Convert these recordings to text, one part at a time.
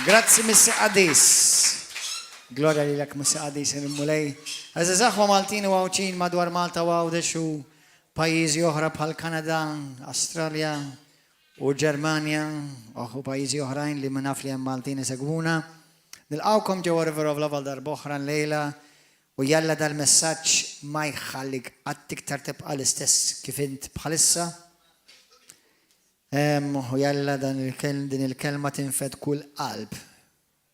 Grazzi Mr. Addis. Gloria li lak Mr. Addis mulej. Għazizaxwa Maltini u għawċin madwar Malta u għawdexu pajizi oħra bħal Kanada, Australia u Ġermania u pajizi oħrajn li manaf li għem Maltini segwuna. Nil-għawkom ġewa River of Love darboħra l-lejla u jalla dal-messaċ ma jħallik għattiktar tibqa l-istess kif int bħalissa. U jalla din il-kelma tinfed kull qalb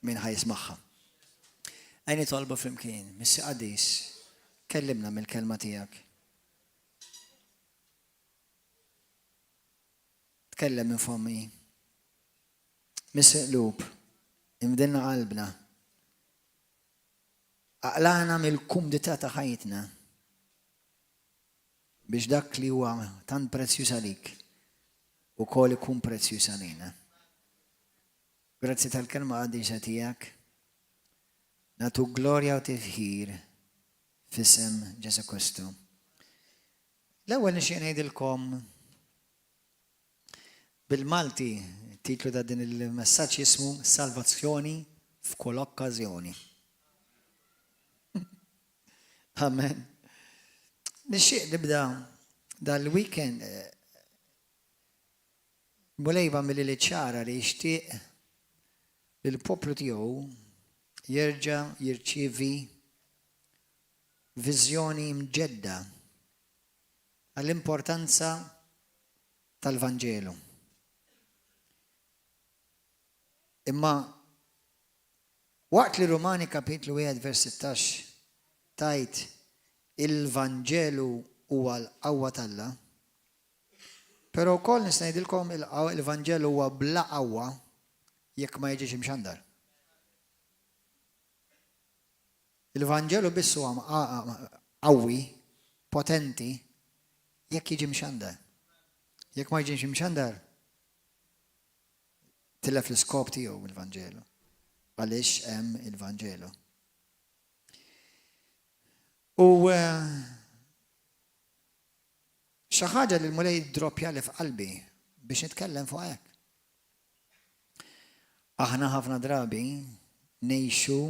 minn ħajsmaħħa. Għajni tolba flimkien, Mr. Addis, kellimna mill-kelma tijak. Tkellem minn fommi. Mr. Loop, imdinna qalbna. Aqlana mill-kumdita ta' ħajtna biex dak li huwa tant prezzjuż għalik u kol ikun prezzjuż għalina. Grazzi tal-kelma għaddisa tijak. Natu glorja u tifħir fissem Ġesu Kristu. L-ewwel nixtieq ngħidilkom bil-Malti titlu ta' din il-messaġġ jismu Salvazzjoni f'kull okkażjoni. Amen. Nixtieq nibda dal-weekend mulejba mill-li ċara li jixtieq il-poplu tiegħu jerġa' jirċievi viżjoni mġedda għall-importanza tal-Vanġelu. Imma waqt li Rumani kapitlu 1 vers 16 tajt il-Vanġelu huwa l-qawwa tal-Alla, però wkoll nista' ngħidilkom il-Vanġelu huwa bla qawwa jekk ma jiġix imxandar. Il-Vanġelu biss huwa qawwi, potenti, jekk jiġi mxandar. Jekk ma jiġix imxandar, tilef l-iskop tiegħu il-Vanġelu. Għaliex hemm il-Vanġelu. U xi ħaġa li l-mulej droppja li f'qalbi biex nitkellem fuq hekk. Aħna ħafna drabi ngħixu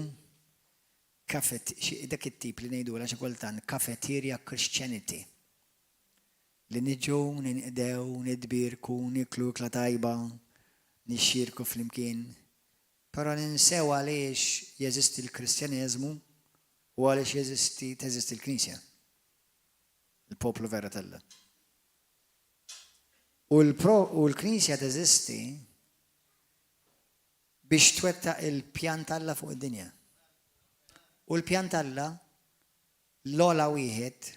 dak it-tip li ngħidula xi kultant cafeteria Christianity. Li niġu, ninqdew, nidbirku, niklu kla tajba, nixxierku flimkien. Però ninsew għaliex jeżisti l-Kristjaneżmu u għaliex teżisti l-Knisja. Il-poplu vera tal-Alla. U l-Knisja teżisti biex twettaq il-pjan tal-Alla fuq id-dinja. U l-pjan tal-Alla l-ola wieħed,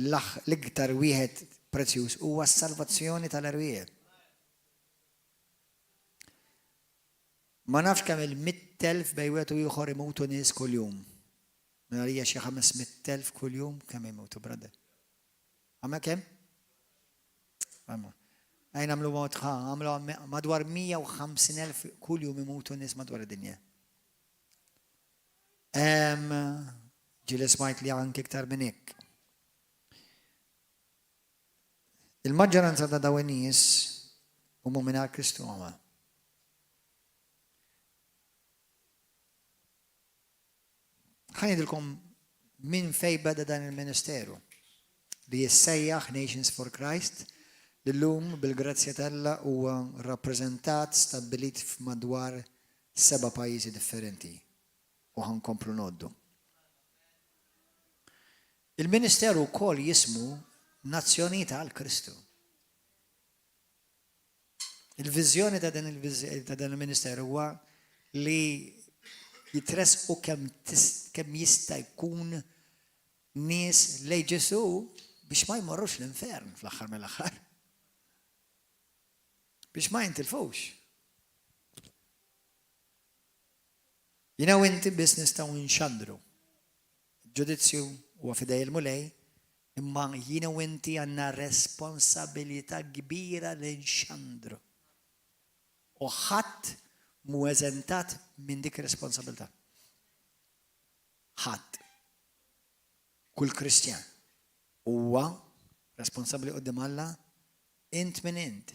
l-iktar wieħed prezzjuż huwa s-salvazzjoni tal-arwieħ. Ma nafx kemm il-100,000 bej wieħed u ieħor imutu nies kuljum. Għalija xi 500,000 kuljum kemm imutu, brother. Għamma kemm? Għamma. Għajn għamlu motħa, għamlu madwar 150,000 kuljum imutu nies madwar id-dinja. Ġili smajt li anke iktar minn hekk. Il-maġġoranza ta' dawn nies huma mingħajr Kristu huma. Ħanidilkom min fej beda dan il-ministeru li jissejjaħ Nations for Christ li l-lum bil-grazzja tal-Alla huwa rappreżentat stabbilit f'madwar 7 pajjiżi differenti u ħankomplu noddu. Il-ministeru wkoll jismu Nazzjoni tal-Kristu. Il-viżjoni ta' dan il-ministeru huwa li jitresqu kemm jista' jkun nies lejn Ġesu biex ma jmorrux l-infern fl-aħħar mill-aħħar. Biex ma jintilfux. Jiena u inti biss nistgħu nxandru. Ġudizzju huwa fidej il-mulej, imma jiena u inti għandna responsabilità kbira li nxandru. U ħadd mu eżentat minn dik responsabilità. Ħadd. Kull Kristjan huwa responsabbli qudiem Alla int minn int.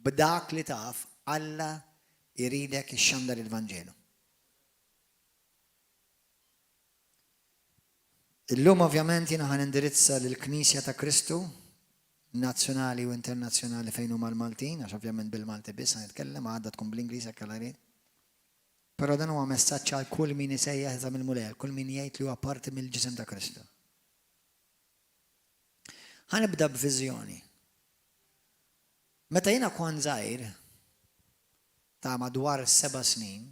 B'dak li taf Alla iridek ixxandar il-Vanġelu. Illum ovvjament jiena ħan indirizza lill-Knisja ta' Kristu, nazzjonali u internazzjonali fejn huma l-Maltin, għax ovvjament bil-Malti biss nitkellem, għadda tkun bl-Ingliż hekk għal Però dan huwa messaġġ għal kull min isejjaħ ta' mill-mulej, kull min jgħid li huwa parti mill-ġisem ta' Kristu. Ħanibda b'viżjoni. Meta jiena kont żgħir ta' madwar 7 snin,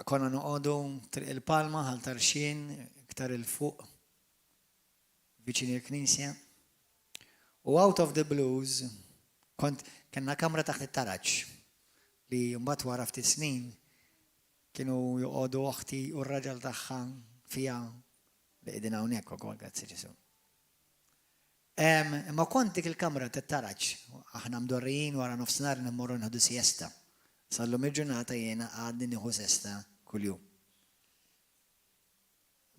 konna noqogħdu triq il-Palma ħal tarxien iktar il-fuq viċin il-Knisja. U out of the blues kellna kamra taħt it-taraġġ li mbagħad wara ftit snin kienu joqogħdu oħti u r-raġel tagħha fiha li qegħdin hawnhekk ukoll grazzi Ġesu. Imma kont dik il-kamra tit-taraġġ, aħna mdorrijin wara nofsinhar nimmorru nħodu siesta. Sallum il-ġurnata jiena għadni nieħu sesta kuljum.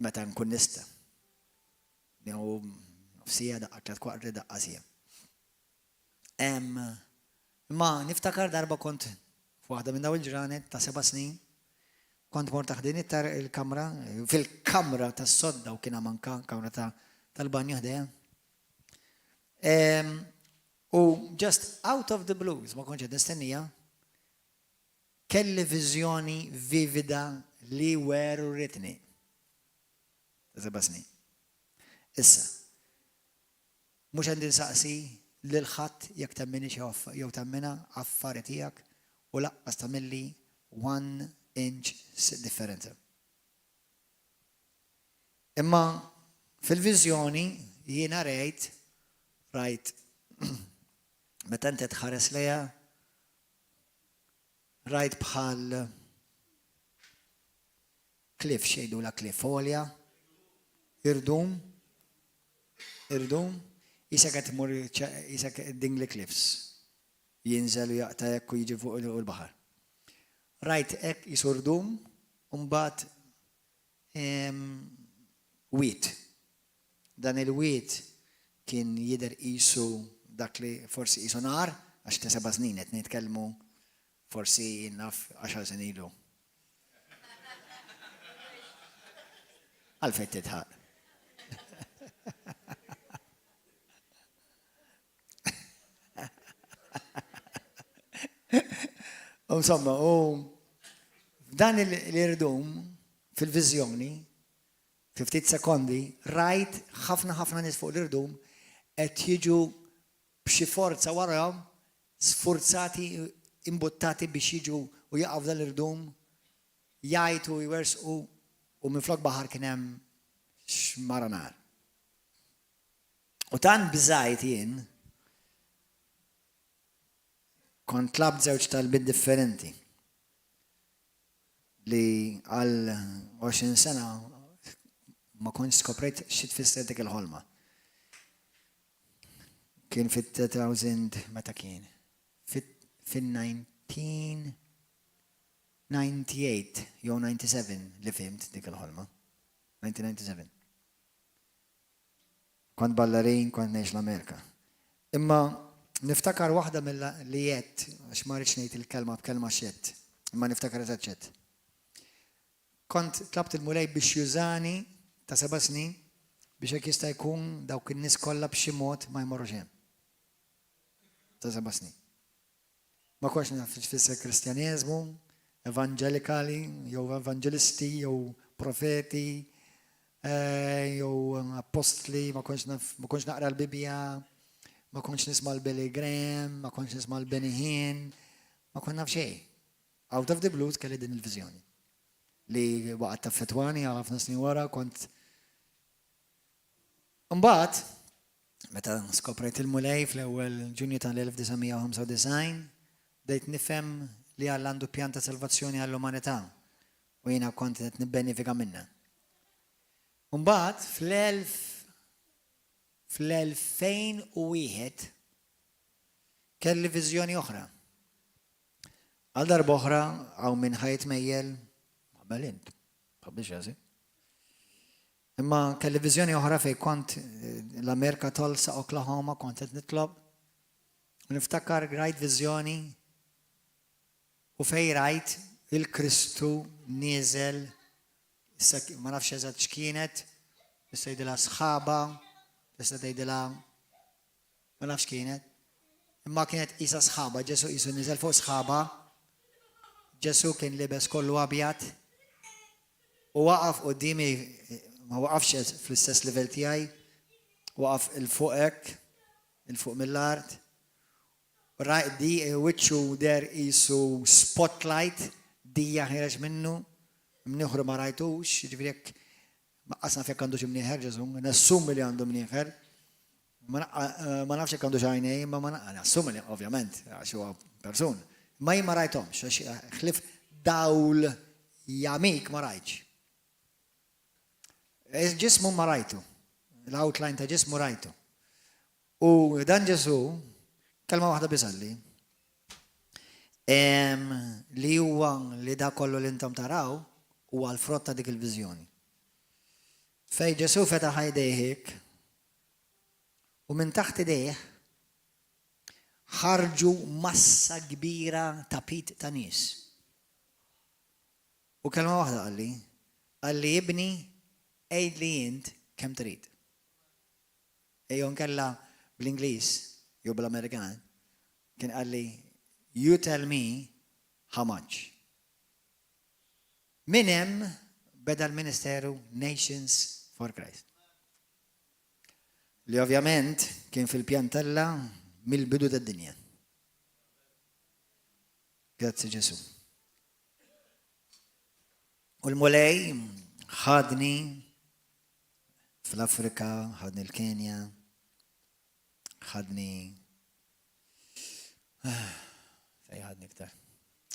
Meta nkun nista. Nieħu nofsija daqqa tliet kwarti daqqa sija. Imma niftakar darba kont f'waħda minn dawn il-ġranet ta' 7 snin, kont mort taħdin il-kamra, fil-kamra tas-sodda u kienha manka kamra tal-banju ħdejja. U just out of the blues, ma kontx nistennija, kelli viżjoni vivida li weru ritni. Ta' 7 snin. Issa, mhux għandi nsaqsi lil ħadd jekk temmini jew temmina affari tiegħek u laqqas tagħmilli 1 inch differenza. Imma fil-viżjoni jiena rajt meta inti tħares lejha rajt bħal klif xejdu la klif folja, irdum, jisa qed imur jisa dingli cliffs. Jinżel u jaqta' hekk u jiġi fuq il-baħar. Rajt hekk jisurdum u mbagħad wiet. Dan il-wiet kien jidher qisu dak li forsi qisu nar għax ta' 7 snin qed nitkellmu forsi naf 10 snin ilu. Għalfejn titħaq. Insomma, dan l-irdum fil-viżjoni, fi ftit sekondi, rajt ħafna nies fuq l-irdum qed jiġu b'xi forza warahom sfurzati, imbuttati biex jiġu u jaqgħu dan l-irdum, jgħajtu, jwersqu u minflok baħar kien hemm xmara nar. U tant biżgħid jien kont tlabt żewġ talbiet differenti li għal 20 sena ma kontx skoprejt xi tfisser dik il-ħolma. Kien fit-2000 meta kien? Fin-1998 jew 97 li fimt dik il-ħolma. 1997. Kont ballarin, kont ngħix l-Amerika. Imma niftakar waħda mill-li jett, għax ma rridx ngħid il-kelma b'kelma x'jett, imma niftakar eżatt. Kont tlabt il-mulej biex jużani ta' 7 snin biex hekk jista' jkun dawk in-nies kollha b'xi mod ma jmorrux hemm. Ta' 7 snin. Ma kontx naf x'fisser Kristjaneżmu, evangelikali, jew evangelisti, jew profeti, jew apostli, ma kontx naqra l-Bibja. Ma kontx nisma' l-Billy Graham, ma kontx nisma' l-Benny Hinn, ma kont naf xejn. Out of the blues kelli din il-viżjoni. Li waqgħet taffettwani għal ħafna snin wara kont. Imbagħad, meta skoprejt il-mulej fl-ewwel Ġunju tal-1995, bdejt nifhem li Alla għandu pjan ta' salvazzjoni għall-umanità u jiena kont qed nibbenefika minnha. Imbagħad fl-2001 kelli viżjoni oħra. Għal darba oħra għaw minn ħajt mejjel, għabalint, bħabbix jazi. Imma kelli viżjoni oħra fej kont l-Amerika Tulsa, Oklahoma, kont qed nitlob U niftakar rajt viżjoni u fej rajt il-Kristu nieżel, ma nafx eżatt x'kienet, tista' jgħidilha sħaba, tista' tgħidilha ma nafx kienet. Imma kienet qisha sħaba, Ġesu qisu nieżel fuq sħaba, Ġesu kien libes kollu abjad u waqaf qudiemi, ma waqafx fl-istess livell tiegħi, waqaf il-fuqek, il-fuq mill-art. Di wiċċu der qisu spotlight, dija ħireġ minnu, mnieħru ma rajtux, ġifieri jekk qasna fekk għandu xi mnieħer Ġesu, nassumi li għandu mnieħer. Ma nafx jekk għandu xajnej, ma nassumi li ovvjament, għax huwa persun. Ma jien ma rajthomx, għax ħlif dawl jamik ma rajtx. Ġismu ma rajtu, l-outline ta' ġismu rajtu. U dan Ġesu, kelma waħda bisalli, li huwa li da kollu li intom taraw huwa l-frott ta' dik il-viżjoni. Fej Ġesu fetaħ jdejhek u minn taħt idejh ħarġu massa kbira ta' pit ta' nies. U kelma waħda qalli jibni ejd li jint kemm trid. Ejjon kella bl-Ingliż jew bl-Amerikan kien qalli you tell me how much. Min hemm beda l-Ministeru Nations for Christ. Li ovvjament kien fil-pjantella mill-bidu tad-dinja. Grazzi Ġesu. U l-mulej ħadni fl-Afrika, ħadni l-Kenja, ħadni fej ħadni iktar.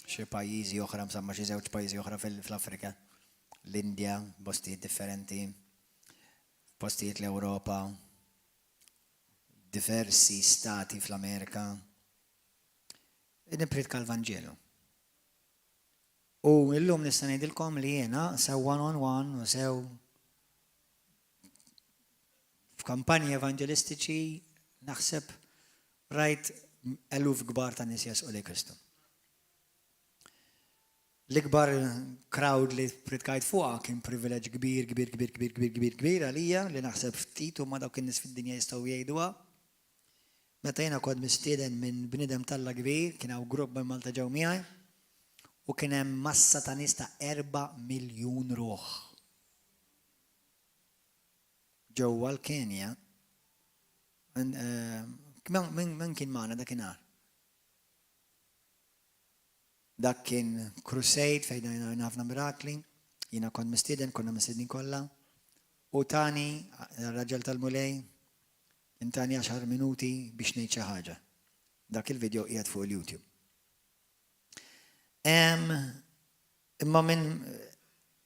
Xi pajjiżi oħra, msamma xi żewġ pajjiżi oħra fl-Afrika. L-Indja, postijiet differenti, postijiet l-Ewropa, diversi stati fl-Amerika. Nipritka l-Vangelu. U illum nista' ngħidilkom li jiena sew one-on-one u sew f'kampanji evangelistiċi naħseb rajt eluf kbar ta' nies jasqu lejn Kristu. L-ikbar crowd li pritkajt fuqha kien privileġġ kbir għalija li naħseb ftit u ma dawk in-nies fid-dinja jistgħu jgħiduha. Meta jiena kont mistieden minn bniedem Talla kbir, kien hawn grupp minn Malta ġew miegħi u kien hemm massa ta' nies ta' 4 miljun ruħ. Ġewwa l-Kenja, min kien magħna dakinhar? Dak kien crusade fejn ħafna mirakli, jiena kont mistieden, konna mistiednin kollha. U tani raġel tal-mulej intani 10 minuti biex ngħid xi ħaġa. Dak il-video qiegħed fuq il-YouTube. Imma minn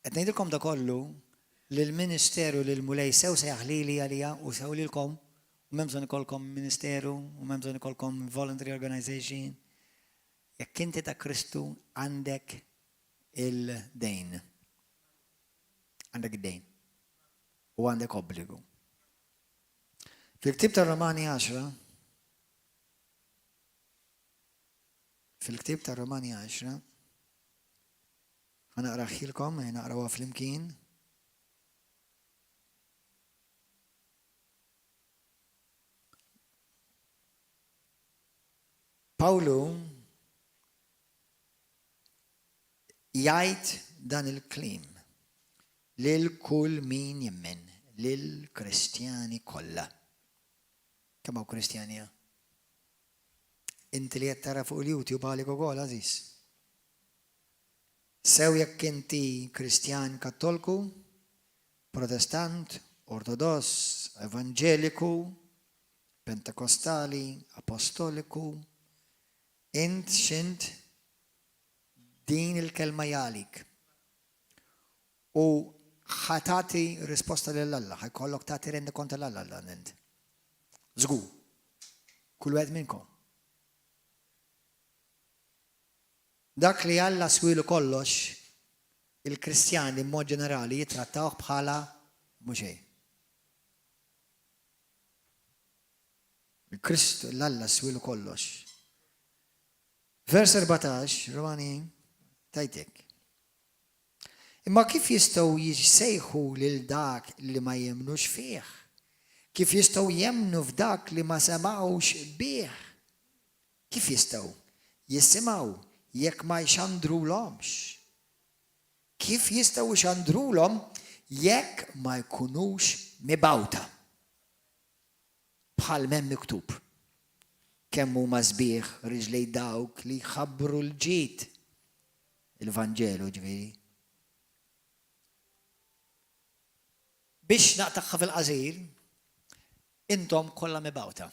qed ngħidilkom da kollu li l-Ministeru li l-mulej sew se jaħlili għalija u sew lilkom u m'hemm bżonn ikolkom ministeru u m'hemm bżonn ikolkom voluntary organization. Jekk inti ta' Kristu għandek il-dejn. Għandek id-dejn. U għandek obbligu. Fil-ktib ta' Romani 10, ħanaqra ħilkom, naqrawha flimkien. Pawlu jgħid dan il-klim lil kull min jemmen, lil Kristjani kollha. Kemm hawn Kristjani? Inti li qed tara fuq il-YouTube għalik ukoll għażiż. Sew jekk inti Kristjan Kattolku, Protestant, Ortodoss, Evangeliku, Pentekostali, Apostoliku, int xint din il-kelma jgħalik. U ħatati risposta lill-Alla, ħajkollok tagħti rendi konta l-Alla int. Żgur. Kull wieħed minnkom. Dak li Alla swielu kollox, il-Kristjani b'mod ġenerali jitrattawh bħala mhux xejn. Kristu, l-Alla swilu kollox. Vers 14, Romani, tajtek. Imma kif jistgħu jissejħu lil dak li ma jemnux fih? Kif jistgħu jemnu f'dak li ma semgħux bih? Kif jistgħu jissimgħu jekk ma jxandrulhomx? Kif jistgħu jxandrulhom jekk ma jkunux mibawta? Bħal m'hemm miktub. Kemm huma sbieħ riġlej dawk li jħabbru l-ġid. Il-Vanġelu ġifieri. Biex naqtaħħa fil-qasir, intom kollha mibawta.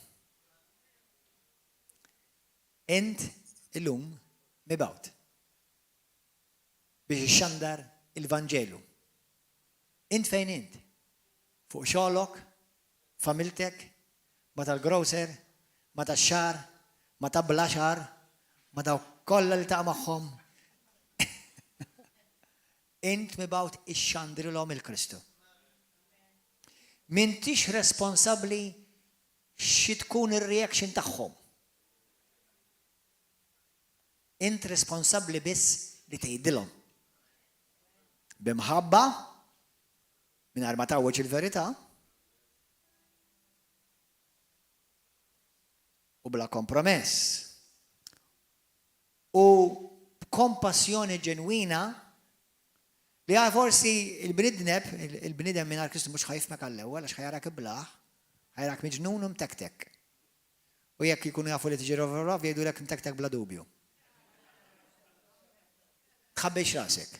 Int illum mibawt. Biex ixxandar il-Vanġelu. Int fejn int? Fuq xogħlok, familtek, ma tal-grocer, ma tax-xar, ma ta' bla xar, ma ta' kollha li ta' magħhom. Int mibawt ixxandrilhom il-Kristu. M'intix responsabbli xi tkun ir-reaction tagħhom. Int responsabbli biss li tgħidilhom. Bimħabba mingħajr ma tawweġ il-verità u bla kompromess. U b'kompassjoni ġenwina li forsi il-bnidem mingħajr Kristu mhux ħajfmek għall-ewwel għax ħajarak iblaħ, ħajarak miġnun u mtektek. U jekk ikunu jafu li tiġi rovrov jgħidulek mtektek bla dubju. Tħabbix rasek.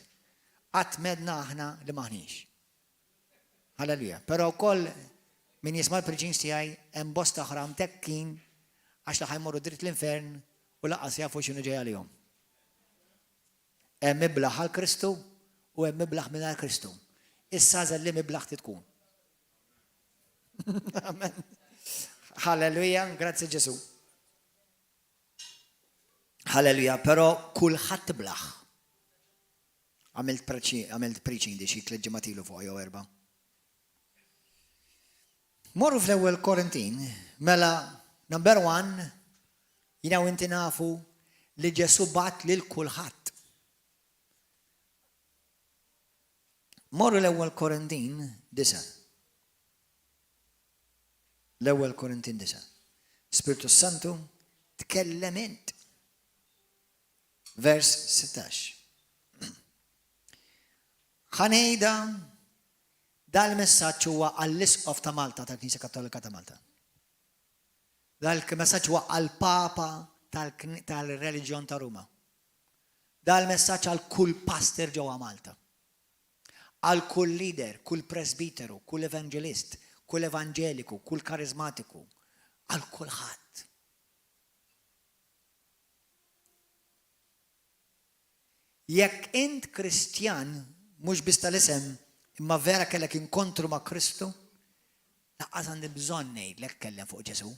Qatt medna aħna li maħniex. Halleluja. Però wkoll min jisma' l-preachings tiegħi hemm bosta oħra mtekkin għax li ħajmorru dritt l-infern u laqas jafu x'inhu ġej għalihom. Hemm miblaħ għal Kristu u hemm miblaħ mingħajr Kristu. Issa żelli miblaħ tkun. Amen. Halleluja, grazzi Ġesu. Halleluja, però kulħadd tiblaħ. Għamilt preaching di xi tliet ġimgħat fuq jew erba'. Morru fl-ewwel Korintin, mela number 1, jiena u inti nafu li Ġesu bat lil kulħadd. Morru l-ewwel Korintin 9. L-ewwel Korintin 9. Spiritu Santu tkellem int. Vers 16. Ħanejda dal-messaġġ huwa għall-Isqof ta' Malta tal-Knisja Kattolika ta' Malta. Dal-messaġġ huwa għall-Papa tal-Reliġjon ta' Ruma. Dal-messaġġ għal kull pastor ġewwa Malta. Għal kull leader, kull presbiteru, kull evangelist, kull evangeliku, kull karizmatiku, għal kulħadd. Jekk int Kristjan mhux biss tal-isem, imma vera kellek inkontru ma' Kristu, laqqas għandi bżonn ngħidlek tkellem fuq Ġesu.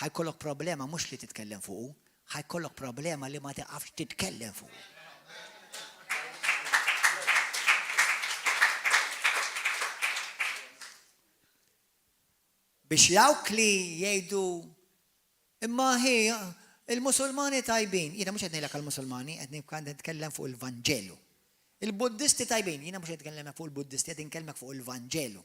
Ħajkollok problema mhux li titkellem fuqu, ħajkollok problema li ma taqafx titkellem fuqu. Biex dawk li jgħidu imma il-Musulmani tajbin, jiena mhux qed ngħidlek għall-Musulmani, qed nitkellem fuq il-Vanġelu. Il-Buddisti tajbin, jiena mhux qed nitkellem fuq il-Buddisti, qed nitkellem fuq il-Vanġelu.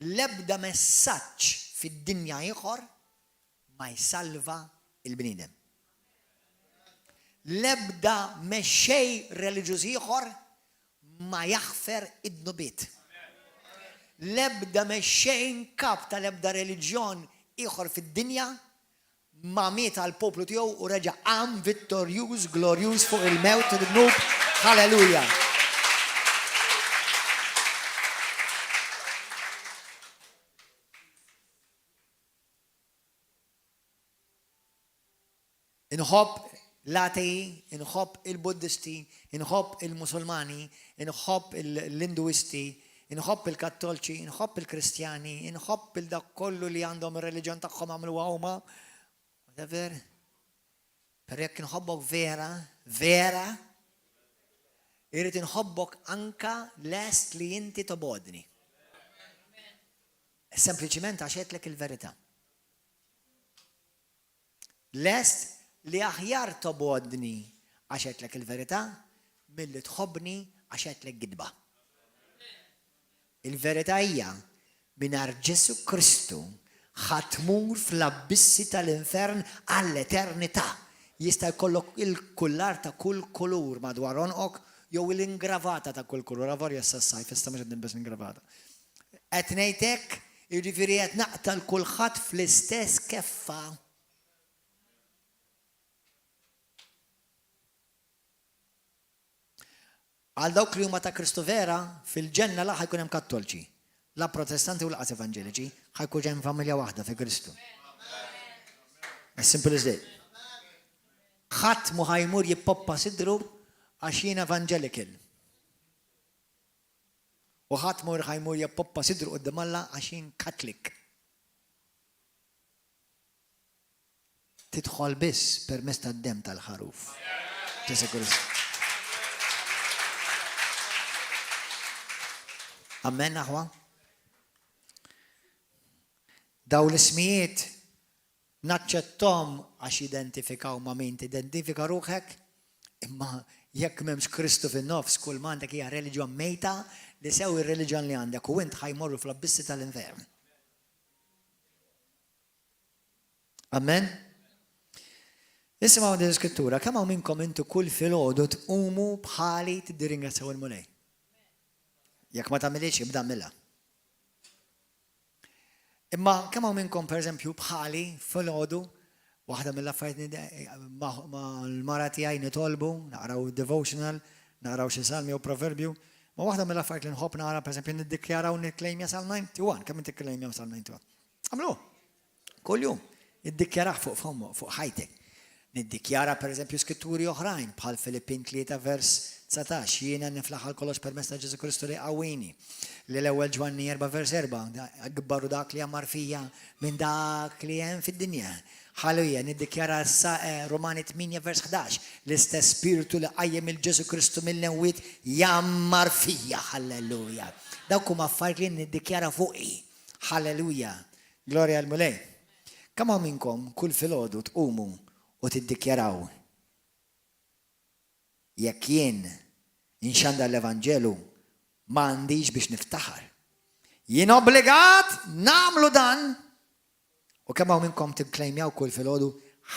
L-ebda messaġġ fid-dinja ieħor ma jsalva il-bniedem. L-ebda mexxej reliġjuż ieħor ma jaħfer id-nubiet. L-ebda mexxejn kap tal-ebda reliġjon ieħor fid-dinja ma miet għal poplu tiegħu u reġa' qam vittorjuż, glorjuż fuq il-mewt u d-dnub. Halleluja. Inħobb l-atei, inħobb il-Buddisti, inħobb il-Musulmani, inħobb l-Induisti, inħobb il-Kattolċi, inħobb il-Kristjani, inħobb il-dak kollu li għandhom ir-reliġjon tagħhom għamlu huma. Whatever. Per jekk inħobbok vera, irid inħobbok anka lest li inti tobodni. Sempliċiment għax għedlek il-verità. Lest li aħjar tobodni għax għedlek il-verità milli tħobbni għax għedlek gidba. Il-verità hija mingħajr Ġesu Kristu ħatmur fl-abissi tal-infern għall-eternità. Jista' jkollok il-kullar ta' kull kulur madwar onqok jew l-ingravata ta' kull kulur. Avarja s-sassajf, issa mhux qed nilbes ingravata. Qed ngħidlek, jiġifieri qed naqtal kulħadd fl-istess keffa. Għal dawk li huma ta' Kristu vera, fil-ġenna la ħajkun hemm kattolċi. La protestanti u laqas evangeliċi, ħajkun hemm familja waħda fi Kristu. As simple as that. Ħadd mu ħajmur jippoppa sidru għax jien evangelical. U ħadd mu ħajmur jippoppa sidru qudiem Alla għax jien Catholic. Tidħol biss permezz tad-dem tal-ħaruf. Ġesu Kristu. Amen, aħwa? Daw l-ismijiet naċċettom għax identifikaw ma' min tidentifika ruħek, imma jekk m'hemmx Kristu fin-nofs kull ma għandek hija reliġjon mejta li sew ir-reliġjon li għandek u int ħajmorru fl-abissi tal-infern. Amen? Isimgħu din l-Iskrittura, kemm hawn minnkom intu kull filgħodu tqumu bħali tiddiringrazzaw il-mulej. Jekk ma tagħmilx ibda milla. Imma kemm hawn minnkom pereżempju bħali filgħodu waħda mill-affarijiet mal-mara tiegħi nitolbu, naqraw devotional, naqraw xi salmi u proverbju, ma waħda mill-affarijiet li nħobb naqra pereżempju niddikjaraw nikklejmja Salm 91, kemm inti klejmja Salm 91. Għamlu. Kuljum iddikjarah fuq ħajtek. Niddikjara pereżempju skritturi oħrajn bħal Filippin 3 vers 19, jiena niflaħ għal kollox permezz ta' Ġesu Kristu li qawwini. Li l-ewwel Ġwanni 4 vers 4, għibbaru dak li għammar fija minn dak li hemm fid-dinja. Ħalleluja, niddikjara Romani 8 vers 11, l-istess spiritu li qajjem il-Ġesu Kristu mill-newwiet jammar fija, ħalleluja. Dawk huma affarijiet li niddikjara fuqi. Ħalleluja. Glorja għal mulej. Kemm hawn minnkom kull filgħodu tqumu u tiddikjaraw jekk jien inxandar l-Evanġelu m'għandix biex niftaħar. Jien obbligat nagħmlu dan u kemm hawn minnkom tikklejmjaw kull filgħodu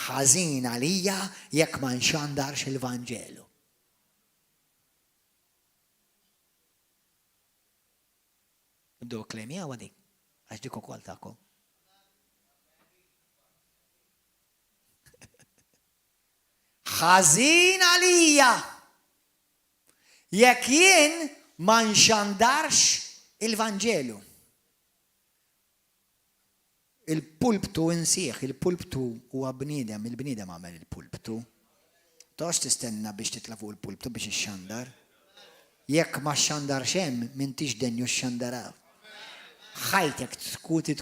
ħażin għalija jekk ma nxandarx il-Vanġelu. Ibdew klejmjaw għadik għax dik ukoll tagħkom. Ħażin għalija jekk jien ma nxandarx il-Vanġelu. Il-pulptu insieħ, il-pulptu huwa bniedem, il-bniedem għamel il-pulptu. Tox tistenna biex titla' fuq il-pulptu biex ixxandar. Jekk ma xxandarx hemm m'intix denju xxandaraw. Ħajtek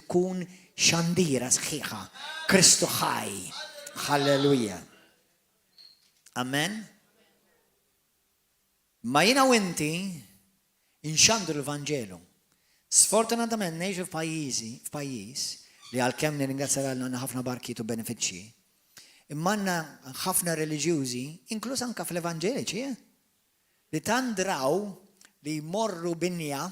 tkun xandira sħiħa. Kristu ħaj. Halleluja. Amen. Ma jiena u inti inxandru l-Vanġelu. Sfortunatament ngħixu f'pajjiż li għalkemm nirringrazzja għandna ħafna barkiet u benefiċċji. Imma għandna ħafna reliġjużi, inkluż anke fl-Evanġeliċi, li tandraw li jmorru binja,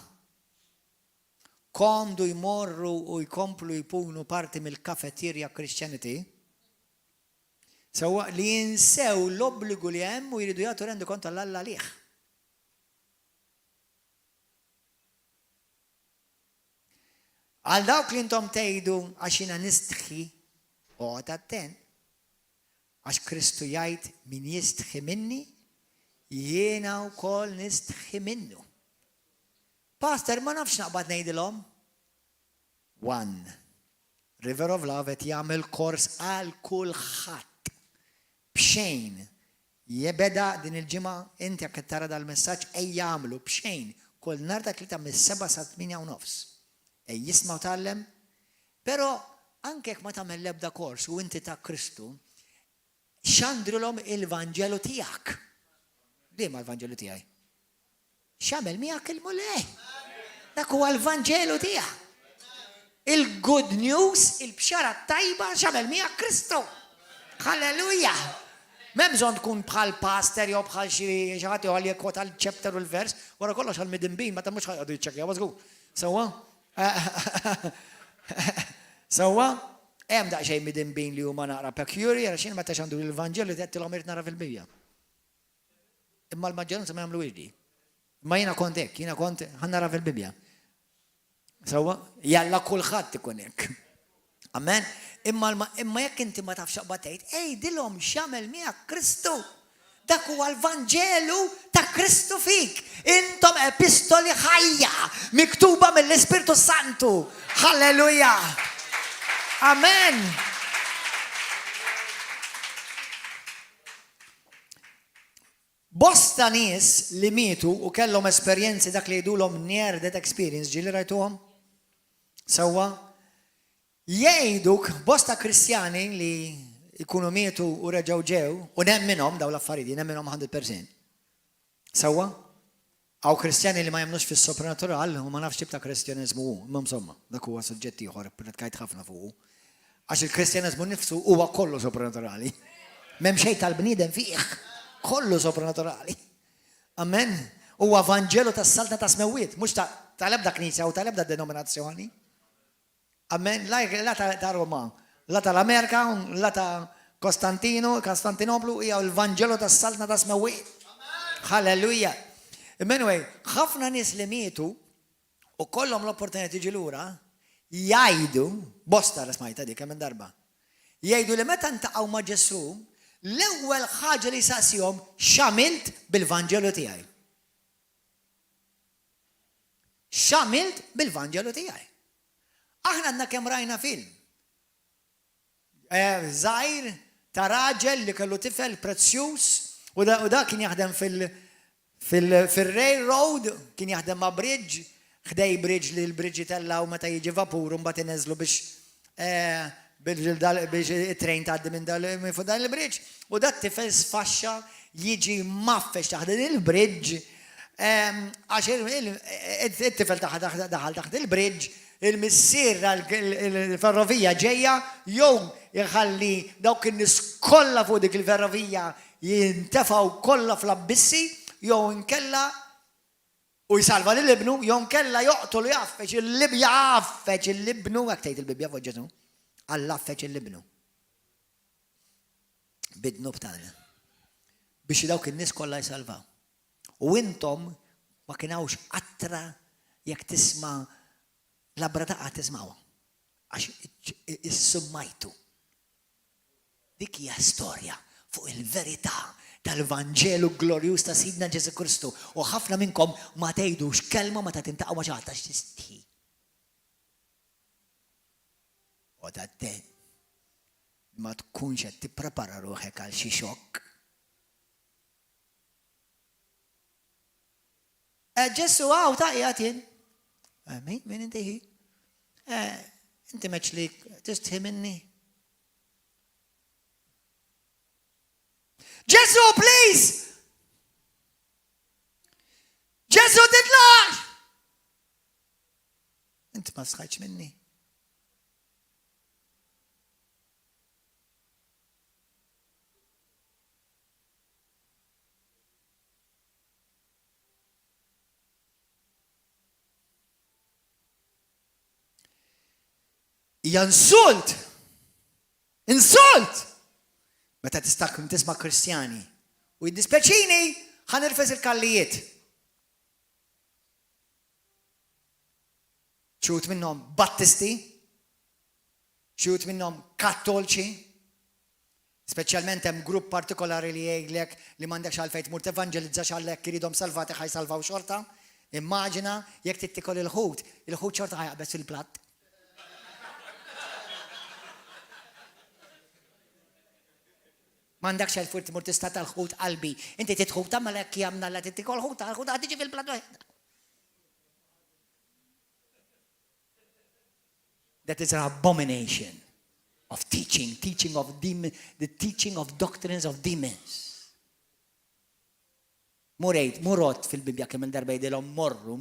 komdu jmorru u jkomplu jkunu parti mill-kafeterja Christianity, sewa li jinsew l-obbligu li hemm u jridu jagħtu rendu kont għall-Alla għalih. Għal dawk li intom tgħidu għax jiena nistħi, oqgħod attent, għax Kristu jgħid min jistħi minni, jiena wkoll nistħi minnu. Pastor, ma nafx naqbad ngħidilhom. One. River of Love qed jagħmel kors għal kulħadd. Bxejn. Jebeda din il-ġimgħa inti jekk tara dal-messaġġ ejja jagħmlu bxejn kull nhar ta' tlieta mis-7 sa 8:30. Jisma' u tgħallem, però anke jekk ma tagħmel l-ebda kors u inti ta' Kristu, xandrilhom il-Vanġelu tiegħek. Liema l-Vanġelu tiegħi? X'għamel miegħek il-mulej. Dak huwa l-Vanġelu tiegħek. Il-good news, il-bxara tajba xamel mija Kristu. Halleluja. Memżon tkun bħal pastor jew bħal xi ħadd għalli kwota l-chapter u l-vers, wara kollox għal-midinbin, ma ta' mhux ħajqgħdu jiċċekkjaw, mażgur. Sewwa? Sewwa? Hemm daqsxejn midinbin li huma naqra peculiar għax jien meta x'għandu l-Evanġelju qedtilhom irid nara fil-Bibja. Imma l-maġġoranza ma jagħmlu wisdi. Ma jiena kont hekk, jiena kont ħannara fil-Bibja. Sewwa? Jalla kulħadd ikun hekk. Amen. Imma jekk inti ma tafx xaqba tgħid, dilhom x'jagħmel miegħek Kristu. Dak huwa l-Vanġelu ta' Kristu fik. Intom epistoli ħajja miktuba mill-Ispirtu Santu. Halleluja. Amen. Bosta nies li mietu u kellhom esperjenzi dak li jgħidulhom near death experience, ġieli rajtuhom? Sewwa? Jgħiduk bosta Kristjani li jkunu mietu u reġgħu ġew u nemminhom daw l-affarijiet, nemminhom 100%. Sewwa? Għaw Kristjani li ma jemnux fis-sopranatural u ma nafx tip ta' Kristjaneżmu hu, imma insomma, dak huwa suġġett ieħor tkajt ħafna fuq. Għax il-Kristjaneżmu nnifsu huwa kollu sopranaturali. M'hemm xejn tal-bniedem fih, kollu sopranaturali. Amen. Huwa Vanġelu tas-salta ta' smewiet, mhux tal-ebda knisja u tal-ebda denominazzjoni. Amen. La ta' Roma, la tal-Amerika, la ta' Kostantinoplu hija l-Vanġelu tas-salta ta' smewiet. Halleluja. Anyway, ħafna nies li mietu u kollhom l-opportunità tiġi lura jgħidu, bosta smajta dik hemm darba. Jgħidu li meta ntaqgħu ma' Ġesu, l-ewwel ħaġa li saqsihom x'għamilt bil-Vanġelu tiegħi. X'għamilt bil-Vanġelu tiegħi. Aħna għandna kemm rajna film. Żgħir ta' raġel li kellu tifel prezzjuż u da kien jaħdem fil-railroad, kien jaħdem ma' bridge, ħdej bridge li l-bridge tellaw meta jiġi vapur u mbagħad ineżlu biex it-trejn tgħaddi minn dan il-bridge. U dat tifel sfaxxa jiġi maffex taħt il-bridge għax it-tifel daħal taħt il-bridge, il-missier il-ferrovija ġejja jew iħalli dawk in-nies kollha fuq dik il-ferrovija jintefgħu kollha fl-abbissi jew inkella u jsalva lill-ibnu, jew inkella joqtol jaffeċ il-libnu, hekk tgħid il-Bibja fuq Ġesu. Alla affeċ il-libnu. Bidnu b'tagħna. Biex dawk in-nies kollha jsalvaw. U intom ma kienawx qattra jekk tisma' l-abra ta' tisma'wa. Għax issummajtu. Dik hija storja fuq il-verità tal-Vanġelu glorjuż ta' Sidna Ġesu Kristu. U ħafna minnkom ma tgħidux kelma meta tintaqgħu ma' xi ħadd għax tisti. U dadde ma tkunx qed tipprepara ruħek għal xi xokk. Ġesu ta' qiegħed jien. Min inti hi? Inti meċ li tistħi minni. Ġesu, please! Ġesu, titlax! Inti ma sħajċ minni. Insult! Meta tisma' Kristjani u jiddispeċini ħanirfes il-kallijiet. Xut minnhom Battisti, xut minnhom Kattolċi, speċjalment hemm grupp partikolari li jgħidlek li m'għandekx għalfejn tmur tevanġelizzax għalhekk iridhom salvati ħajsalvaw xorta. Immaġina jekk tittikol il-ħut xorta ħajqbes fil-platt. M'għandekx għalfejn tmur tista' tal-ħut qalbi. Inti titħuta malek jamna la tittikol ħuta, l-ħuta tiġi fil-platt. That is an abomination of teaching of demons, the teaching of doctrines of demons. Murot fil-Bibja kemm il-darba jgħidilhom morru.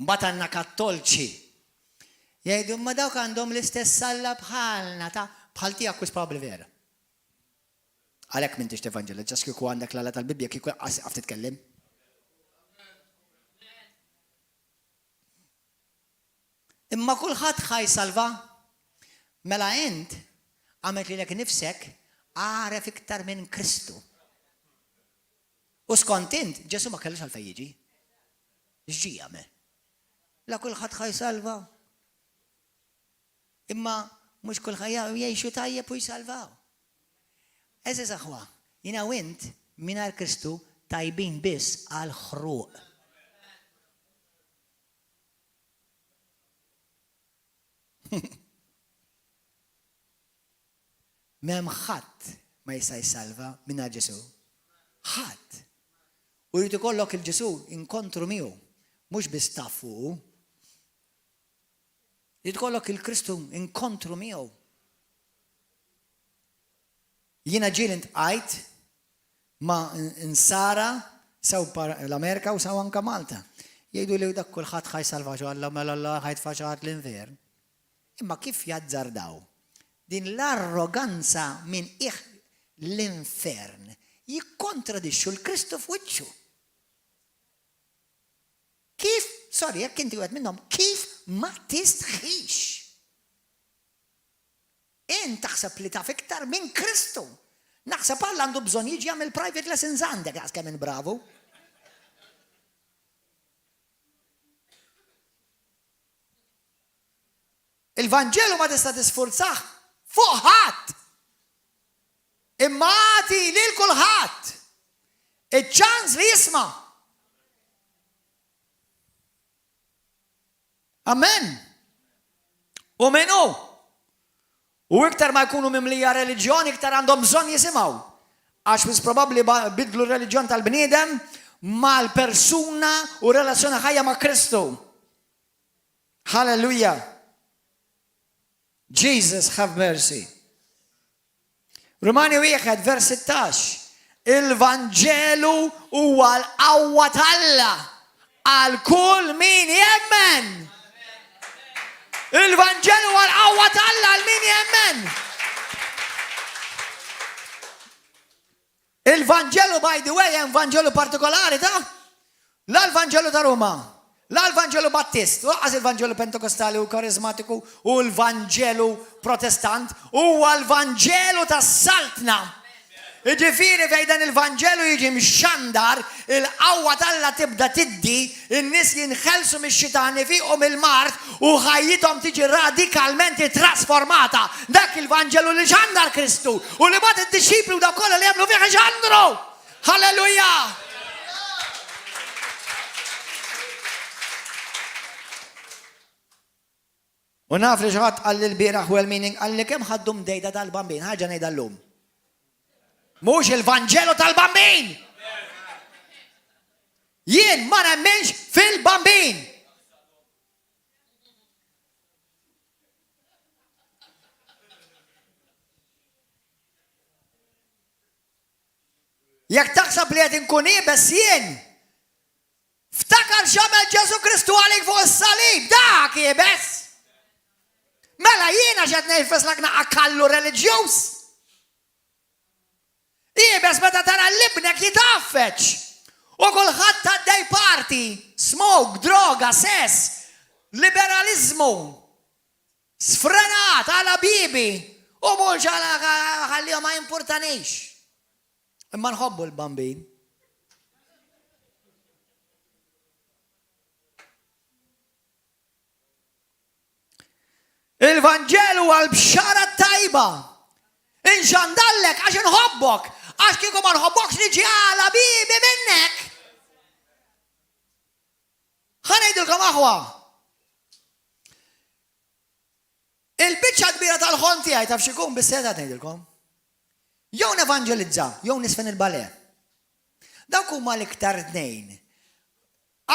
Mbagħad għandna kattolċi. Jgħidu ma dawk għandhom l-istess salla bħalna bħal tiegħek wis probabbli vera. Għalhekk m'intix tevanġelizza kieku għandek l-alla tal-Bibja kieku qaf titkellem. Imma kulħadd ħajsalva. Mela int għamilt lilek nifsek għaref iktar minn Kristu. U skont int, Ġesu ma kellux għalfejn jiġi. X'ġi jagħmel? La kulħadd ħajsalva. Imma mhux kulħadd jgħixu tajjeb u jsalvaw. Eżeż aħwa, jiena u int mingħajr Kristu tajbin biss għal ħruq. M'hemm ħadd ma jista' jsalva mingħajr Ġesu. Ħadd. U jrid ikollok il-Ġesu inkontru miegħu, mhux biss taf fuqu. Jrid ikollok il-Kristu inkontru miegħu. Jiena ġieli ntqajt ma' Nsara sew l-Amerika u sew anke Malta. Jgħidu li dak kulħadd ħajsalva Alla mela Alla ħajtfaċar l-invern. Imma kif jazzardaw? Din l-arroganza minn l-infern jikkontradixxu l-Kristu f'wiċċu. Kif, jekk inti wieħed minnhom, kif ma tistħix? Int taħseb li taf iktar minn Kristu. Naħseb Alla għandu bżonn jiġi jagħmel private lessons għandek għas kemm bravu. Il-Vanġelu ma tista' tisfurzah fuq ħadd. Imma għati lil kulħadd iċ-ċans li jisma'. Amen. U minnu. U iktar ma jkunu mimlija reliġjoni, iktar għandhom bżonn jisimgħu. Għax wis probabbli bidlu r-reliġjon tal-bniedem mal-persuna u relazzjoni ħajja ma' Kristu. Hallelujah. Jesus have mercy. Romani 1, vers 16. Il-Vanġelu huwa l-qawwa tal-Alla għal kull min jemmen. Il-Vanġelu huwa l-qawwa tal-Alla għal min jemmen. Il-Vanġelu, by the way, hemm Vanġelu partikolari ta' la l-Vanġelu ta' Ruma. La l-Vanġelu Battist, għaz il-Vanġelu Pentekostali u Karizmatiku u l-Vanġelu Protestant u l-Vanġelu ta' Saltna. Ġifiri fejdan il-Vanġelu jiġi mxandar, il-qawwa tal-Alla tibda tiddi, in-nies jinħelsu mix-xitani fiqhom il-mart u ħajjithom tiġi radikalment trasformata. Dak il-Vanġelu li xandar Kristu u li bat id-disċiplu da kollha li jagħmlu fih xandru. Halleluja! U naf li xaħat għalli l-biraħ well meaning għalli kem ħaddum dejda tal-bambin, ħagġa nejda l-lum. Mux il-Vanġelu tal-bambin. Jien ma nemmenx fil-bambin. Jek taħsab li għed inkun ibes jien, ftakar xamel Ġesu Kristu għalik fuq is-salib, dak ibes. Mela jiena ġed nejfes lakna akallu reliġjuż. Ibes meta tara l-ibnek jitaffeċ. U kulħadd taddej parti, smoke, droga, sess, liberalizmu, sfrenat, għala bibi, u mhux għalli ma importanix. Imma nħobbu l-bambin. Il-Vanġelu għal-bxara tajba. Inxandallek għax nħobbok. Għax kieku ma nħobbokx niġi għala bibi minnek. Ħanejdilkom aħwa. Il-bicċa kbira tal-ħonti għaj taf xikun bis-seta nejdilkom. Jew nevanġelizza, jew nisfen il-bale. Dawk huma l-iktar tnejn.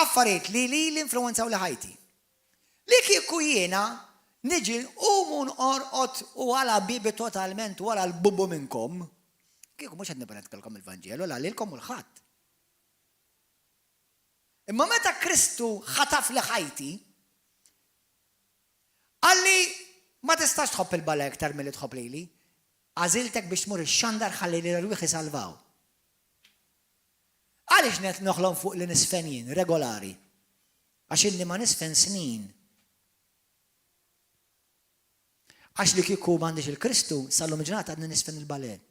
Affarijiet li l-influenzaw li ħajti. Li kieku jiena niġi mun orqot u għala bibi totalment u għala l-bubu minnkom. Kieku mux għedni banetkalkom il-Vanġelu, għala lilkom u l-ħat. Imma meta Kristu ħataf li ħajti, għalli ma tistax tħobb il-balla iktar milli tħobb lili, għażiltek biex tmur ix-xandar ħalli li rwieħ isalvaw. Għaliex net noħlom fuq li nisfen jien, regolari? Għax inni ma nisfen snin. Għax li kieku m'għandix il-Kristu, sal-lum ġurnata għadni nisfen il-balen.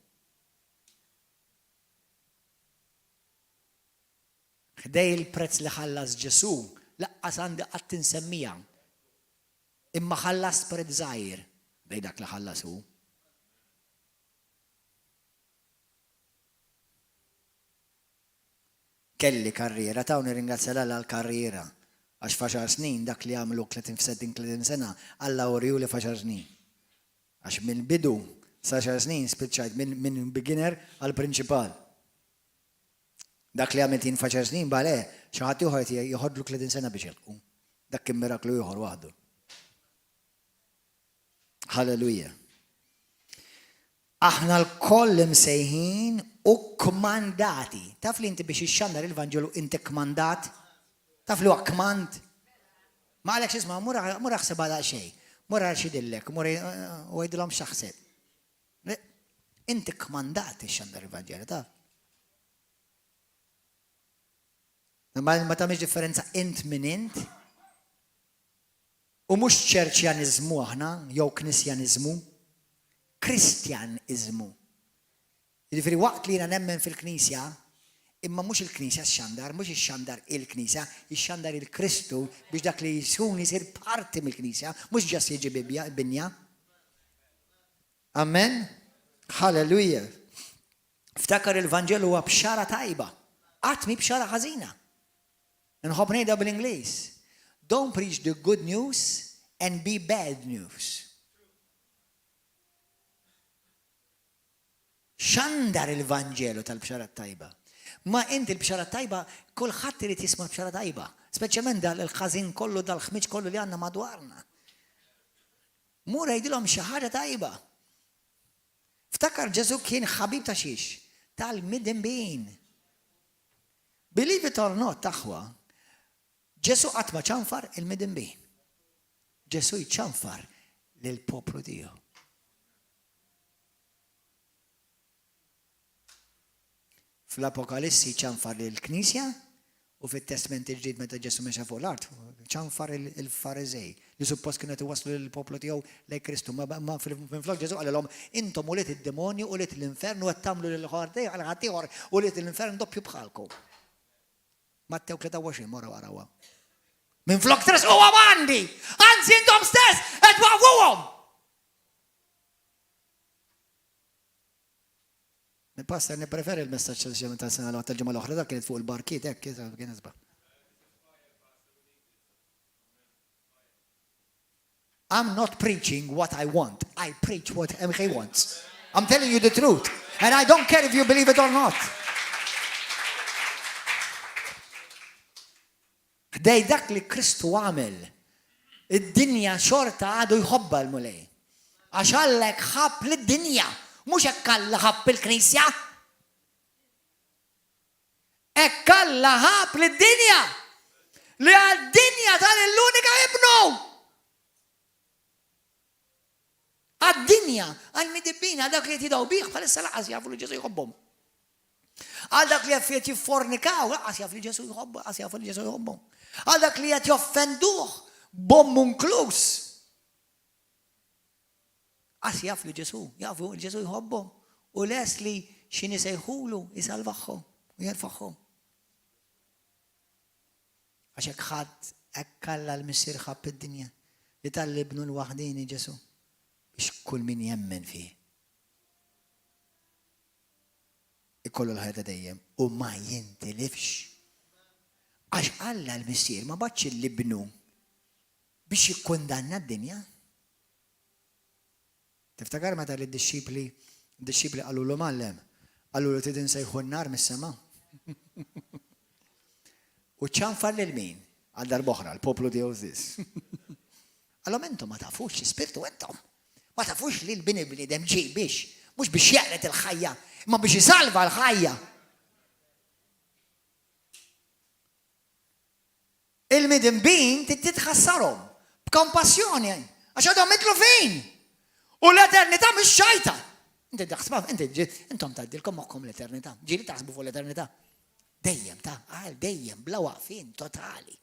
Ħdej il-prezz li ħallas Ġesu, laqqas għandi qatt insemmija. Imma ħallas prezz żgħir bejn dak li ħallas hu. Kelli karriera, ta' nirringrazzja Alla għall-karriera. Għax faċar snin dak li għamlu 30 sena, Alla uriju li faċar snin. Għax minn bidu sa' 10 snin spiċċajt minn beginner għal prinċipal. Dak li għamilt jien faċar snin bale, xaħat juħat jħodlu 30 sena biex jelqu. Dak kien miraklu juħor waħdu. Halleluja. Aħna l-koll msejħin u kmandati. Taf li inti biex ixxandar il-Vanġelu inti kmandat? Taf li huwa kmand? Ma għalek xisma, mura ħseb għada xej. Mura xidillek, mura u għajdilom xaħseb. Inti kmandat ixxandar il-Vanġelu, taf? Ma tamiex differenza int minn int? U mux ċerċjanizmu aħna, jew knisjanizmu, kristjanizmu. Jiġifieri waqt li jiena nemmen fil-Knisja, imma mhux il-Knisja x-xandar, mhux ix-xandar il-Knisja, ix-xandar il-Kristu biex dak li jisun jsir parti mill-Knisja, mhux ġas jiġi binja. Amen? Halleluja. Ftakar il-Vanġelu huwa bxara tajba, qatt mi bxara ħażina. Nħobb ngħidha bl-Ingliż. Don't preach the good news and be bad news. Xandar il-Vanġelu tal-bxara tajba. Ma inti l-bxara tajba, kulħadd irid jisma' bxara tajba. Speċjalment dal-ħażin kollu, dal-ħmiġ kollu li għandna madwarna. Mura jgħidilhom xi ħaġa tajba. Ftakar Ġesu kien ħabib ta' xiex? Tal-midinbin. Believe it or not, taħwa. Ġesu qatt ma ċanfar il-midinbin. Ġesu jċanfar lill-poplu tiegħu. Fl-Apokalissi ċanfar lill-Knisja u fit-Testament il-ġdid meta Ġesu mexa fuq l-art, ċanfar il-Farizej li suppost kienet iwasslu lill-poplu tiegħu lejn Kristu. Ma minflok Ġesu qalilhom intom u liet id-demonju u liet l-infernu qed tagħmlu lil ħaddieħor u liet l-infern doppju bħalkom. Mattew 23 mora warawha. Minflok tres huwa m'għandi, anzi intom stess qed waqfuhom. Il-pastor nippreferi l-messaġġ ta' sena tal-ġimgħa l-oħra dak kienet fuq il-barkiet hekk kien isba'. I'm not preaching what I want. I preach what MK wants. I'm telling you the truth. And I don't care if you believe it or not. Dej dak li Kristu għamel, id-dinja xorta għadu jħobba l-mulej. Għax għallek ħab l-dinja, mux ekkalla ħab il-Knisja. Ekkalla ħab l-dinja, li għad-dinja tal-l-unika ibnu. Għad-dinja, għal-midibbina, dak li jtidaw biħ, bħalissa laqas jafu li Ġesu jħobbom. Għal dak li jaffiet jiffornikaw, laqas jafu li Ġesu jħobbom, għas jafu li Ġesu jħobbom. Għal dak li jgħat joffenduħ, bommu nklus. Għas jaf li Ġesu, jafu li Ġesu jħobbom. U les li xini sejħulu, jisalvaħħom, u jarfaħħom. Għax ekħad, ekkalla l-missir ħab id-dinja, li tal-libnu l-wahdini Ġesu, biex kull min jemmen fi. Ikollu l-ħajta dejjem, u ma jintilifx. Għax Alla l-missier ma baċ il-libnu biex jikkundanna d-dinja. Tiftakar meta li d-disċipli għallu l-mallem, għallu li tidin sejħu n-nar mis-sema. U ċanfar l-min, għal darboħra, l-poplu di użis. Għallom entom ma tafux, spirtu entom. Ma tafux li l-bini bnidem ġej biex, mux biex jaqret il-ħajja, ma biex jisalva l-ħajja. il-midinbin titħassarhom b'kompassjoni għax għadhom mitlu fejn. U l-eternità mhix xajta. Inti taħsbha, intom tgħaddilkom moħħkom l-eternità. Ġieli taħsbu fuq l-eternità. Dejjem dejjem bla waqfien totali.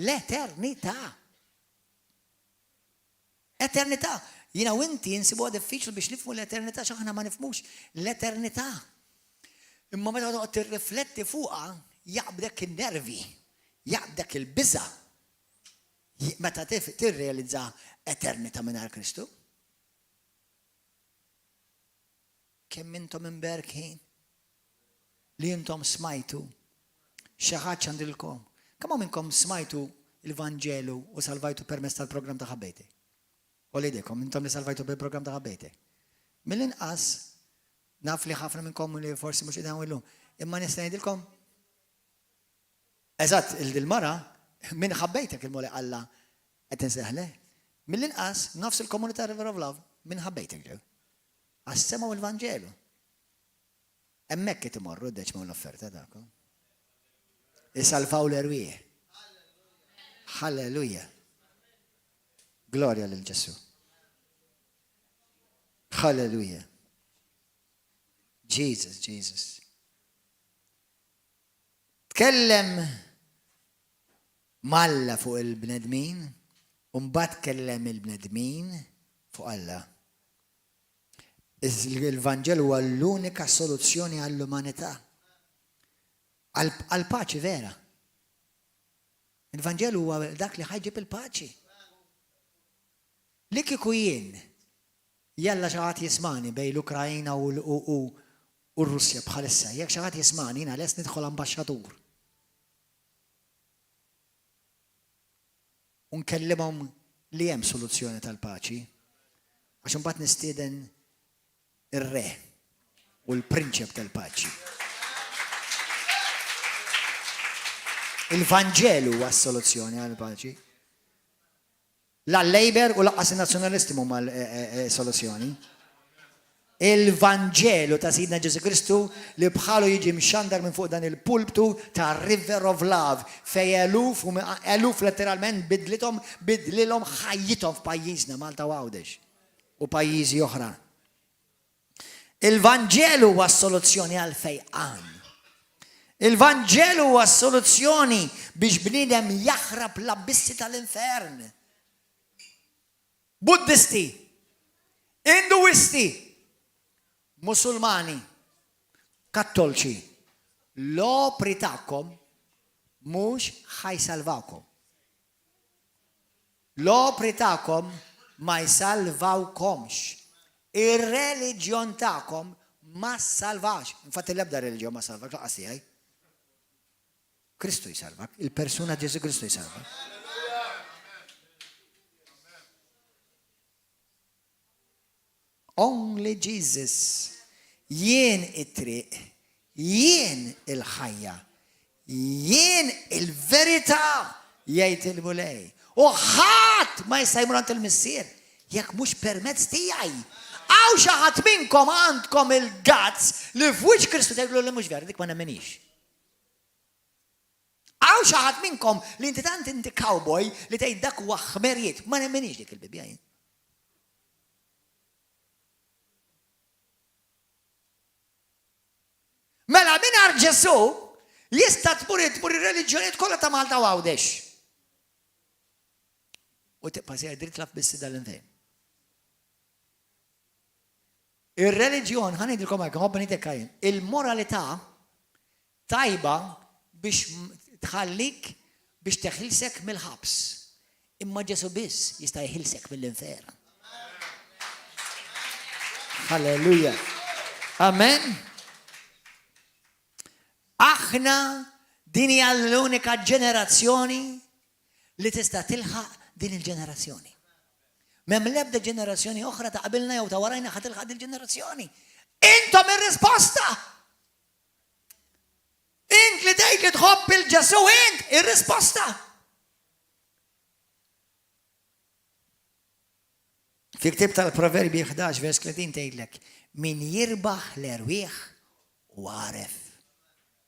L-eternità. Eternità. Jiena u inti insibuha diffiċli biex nifhmu l-eternità x'aħna ma nifhmux l-eternità. Imma meta toqgħod tirrifletti fuqha jaqbdek in-nervi, jaqbdek il-biża' meta tirrealizza eternità mingħajr Kristu. Kemm intom imberkin li intom smajtu xi ħaġa għandilkom. Kemm minnkom smajtu il-Vanġelu u salvajtu permezz tal-programm ta' ħabbejti? U lidejkom intom li salvajtu bil-programm ta' ħabbejti. Mill-inqas naf li ħafna minnkom li forsi mhux qegħdin illum, imma nista' ngħidilkom eżatt il-mara min ħabbejtek il-mole Alla qed inseħħle. Mill-inqas nofs il-komunità River of Love min ħabbejtek ġew. Għas-semaw il-Vanġelu. Hemmhekk qed imorru d-deċ ma' l-offerta tagħkom. Isalvaw l-erwieħ. Halleluja. Glorja lil Ġesu. Halleluja. Jesus. Tkellem Malla fuq il-bnedmin, u mbagħad tkellem il-bnedmin fuq Alla. Il-Vanġelu huwa l-unika soluzzjoni għall-umanità. Għall-paċi vera. Il-Vanġelu huwa dak li ħajġib il-paċi. Li kieku jien jalla xi ħadd jismani bejn l-Ukrajna u r-Russja bħalissa, jekk xi ħadd jismani jiena lest nidħol ambaxxatur. U nkellimhom li hemm soluzzjoni tal-paċi għax imbagħad nistieden ir-re u l-prinċep tal-paċi. Il-Vanġelu huwa s-soluzzjoni għall-paċi. La Labor u laqqas in-nazzjonalisti huma l-soluzzjoni. Il-Vanġelu ta' Sidna Ġesu Kristu li bħalu jiġi mxandar minn fuq dan il-pulptu ta' River of Love fej eluf letteralment bidlilhom ħajjithom f'pajjiżna Malta u Għawdex u pajjiżi oħra. Il-Vanġelu huwa s-soluzzjoni għal fejqan. Il-Vanġelu huwa s-soluzzjoni biex bniedem jaħrab l-abissi tal-infern. Buddisti, Induisti, Musulmani, Kattolċi, l-opri tagħkom mhux ħajsalvawkom. L-opri tagħkom ma jsalvawkomx. Ir-reliġjon tagħkom ma salvax. Infatti l-ebda reliġjon ma salvax, laqas tiegħi. Kristu jsalvak, il-persuna Ġesu Kristu jsalvak. Only Jesus. Jien it-triq, jien il-ħajja, jien il-verità jgħid il-mulej. U ħadd ma jista' jmur għand il-missier jekk mhux permezz tiegħi. Għaw xi ħadd minnkom għandkom il-gazz li f'wiċċ Kristu tgħidlu li mhux vera dik ma nemmenix. Għaw xi ħadd minnkom li inti tant inti cowboy li tgħid dak huwa ħmerijiet, ma nemmenix dik il-bibja jien. Mela mingħajr Ġesu jista' tmur ir-reliġjonijiet kollha ta' Malta u Għawdex. U tibqa' sejjer dritt laf bissi dal-infejn. Ir-reliġjon ħanidilkom hekk ħobb nitek kajn. Il-moralità tajba biex tħallik biex teħilsek mill-ħabs. Imma Ġesu biss jista' jħilsek mill-infern. Halleluja. Amen. Aħna din hija l-unika ġenerazzjoni li tista' tilħaq din il-ġenerazzjoni. M'hemm l-ebda ġenerazzjoni oħra ta' qabilna jew ta' warajna ħad tilħaq din il-ġenerazzjoni. Intom ir-risposta. Int li tgħid li tħobb il-Ġesu int ir-risposta. Fi ktieb tal-Proverbi 11 vers 30 tgħidlek min jirbaħ l-erwieħ u għaref.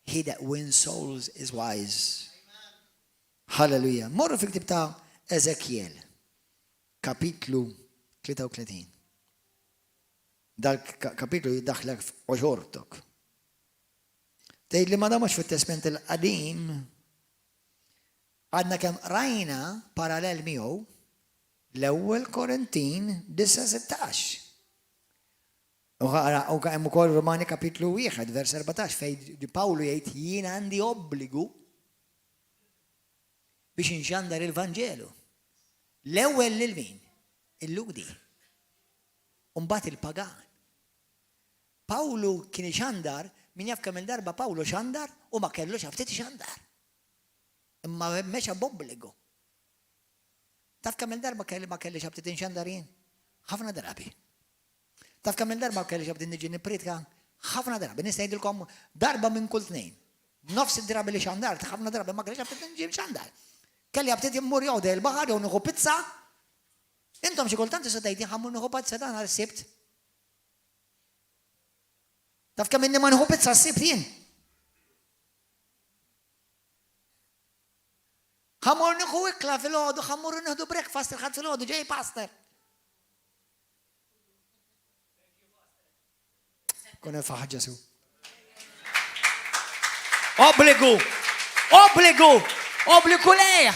He that wins souls is wise. Halleluja. Morru fi ktib ta' Ezekiel, kapitlu 33. Dal-kapitlu jiddaħlek f'oġortok. Tgħid li ma damux fit-Testament il-qadim, għadna kemm rajna parallel miegħu l-ewwel Korintin 9:16. U hemm ukoll Romani kapitlu 1, vers 14, fejn Pawlu jgħid jien għandi obbligu biex inxandar il-Vanġelu. L-ewwel lil min? Il-ludi. U mbagħad il-pagan. Pawlu kien ixandar, min jaf kemm il-darba Pawlu xandar u ma kellux ftit ixandar. Imma mexa b'obbligu. Taf kemm il-darba ma kellix ftit inxandar jien? Ħafna drabi. Taf kemm il-darba kellix ftit niġi nippritka? Ħafna drabi. Nista' ngħidilkom darba minn kull tnejn. Nofs id-drabi li xandart, ħafna drabi ma kellix ftit niġi xandar. Kelli ftit immur jgħodu il-baħar jew nieħu pizza. Intom xi kultant tista' tgħid ħammur nieħu pizza dan għal-sibt. Taf kemm inni ma nieħu pizza s-sibt jien. Ħammur nieħu ikla fil-ħodu, ħammur nieħdu breakfast il-ħadd fil-ħodu ġej pastor. Kun faħ Ġesu. Obbligu lejh.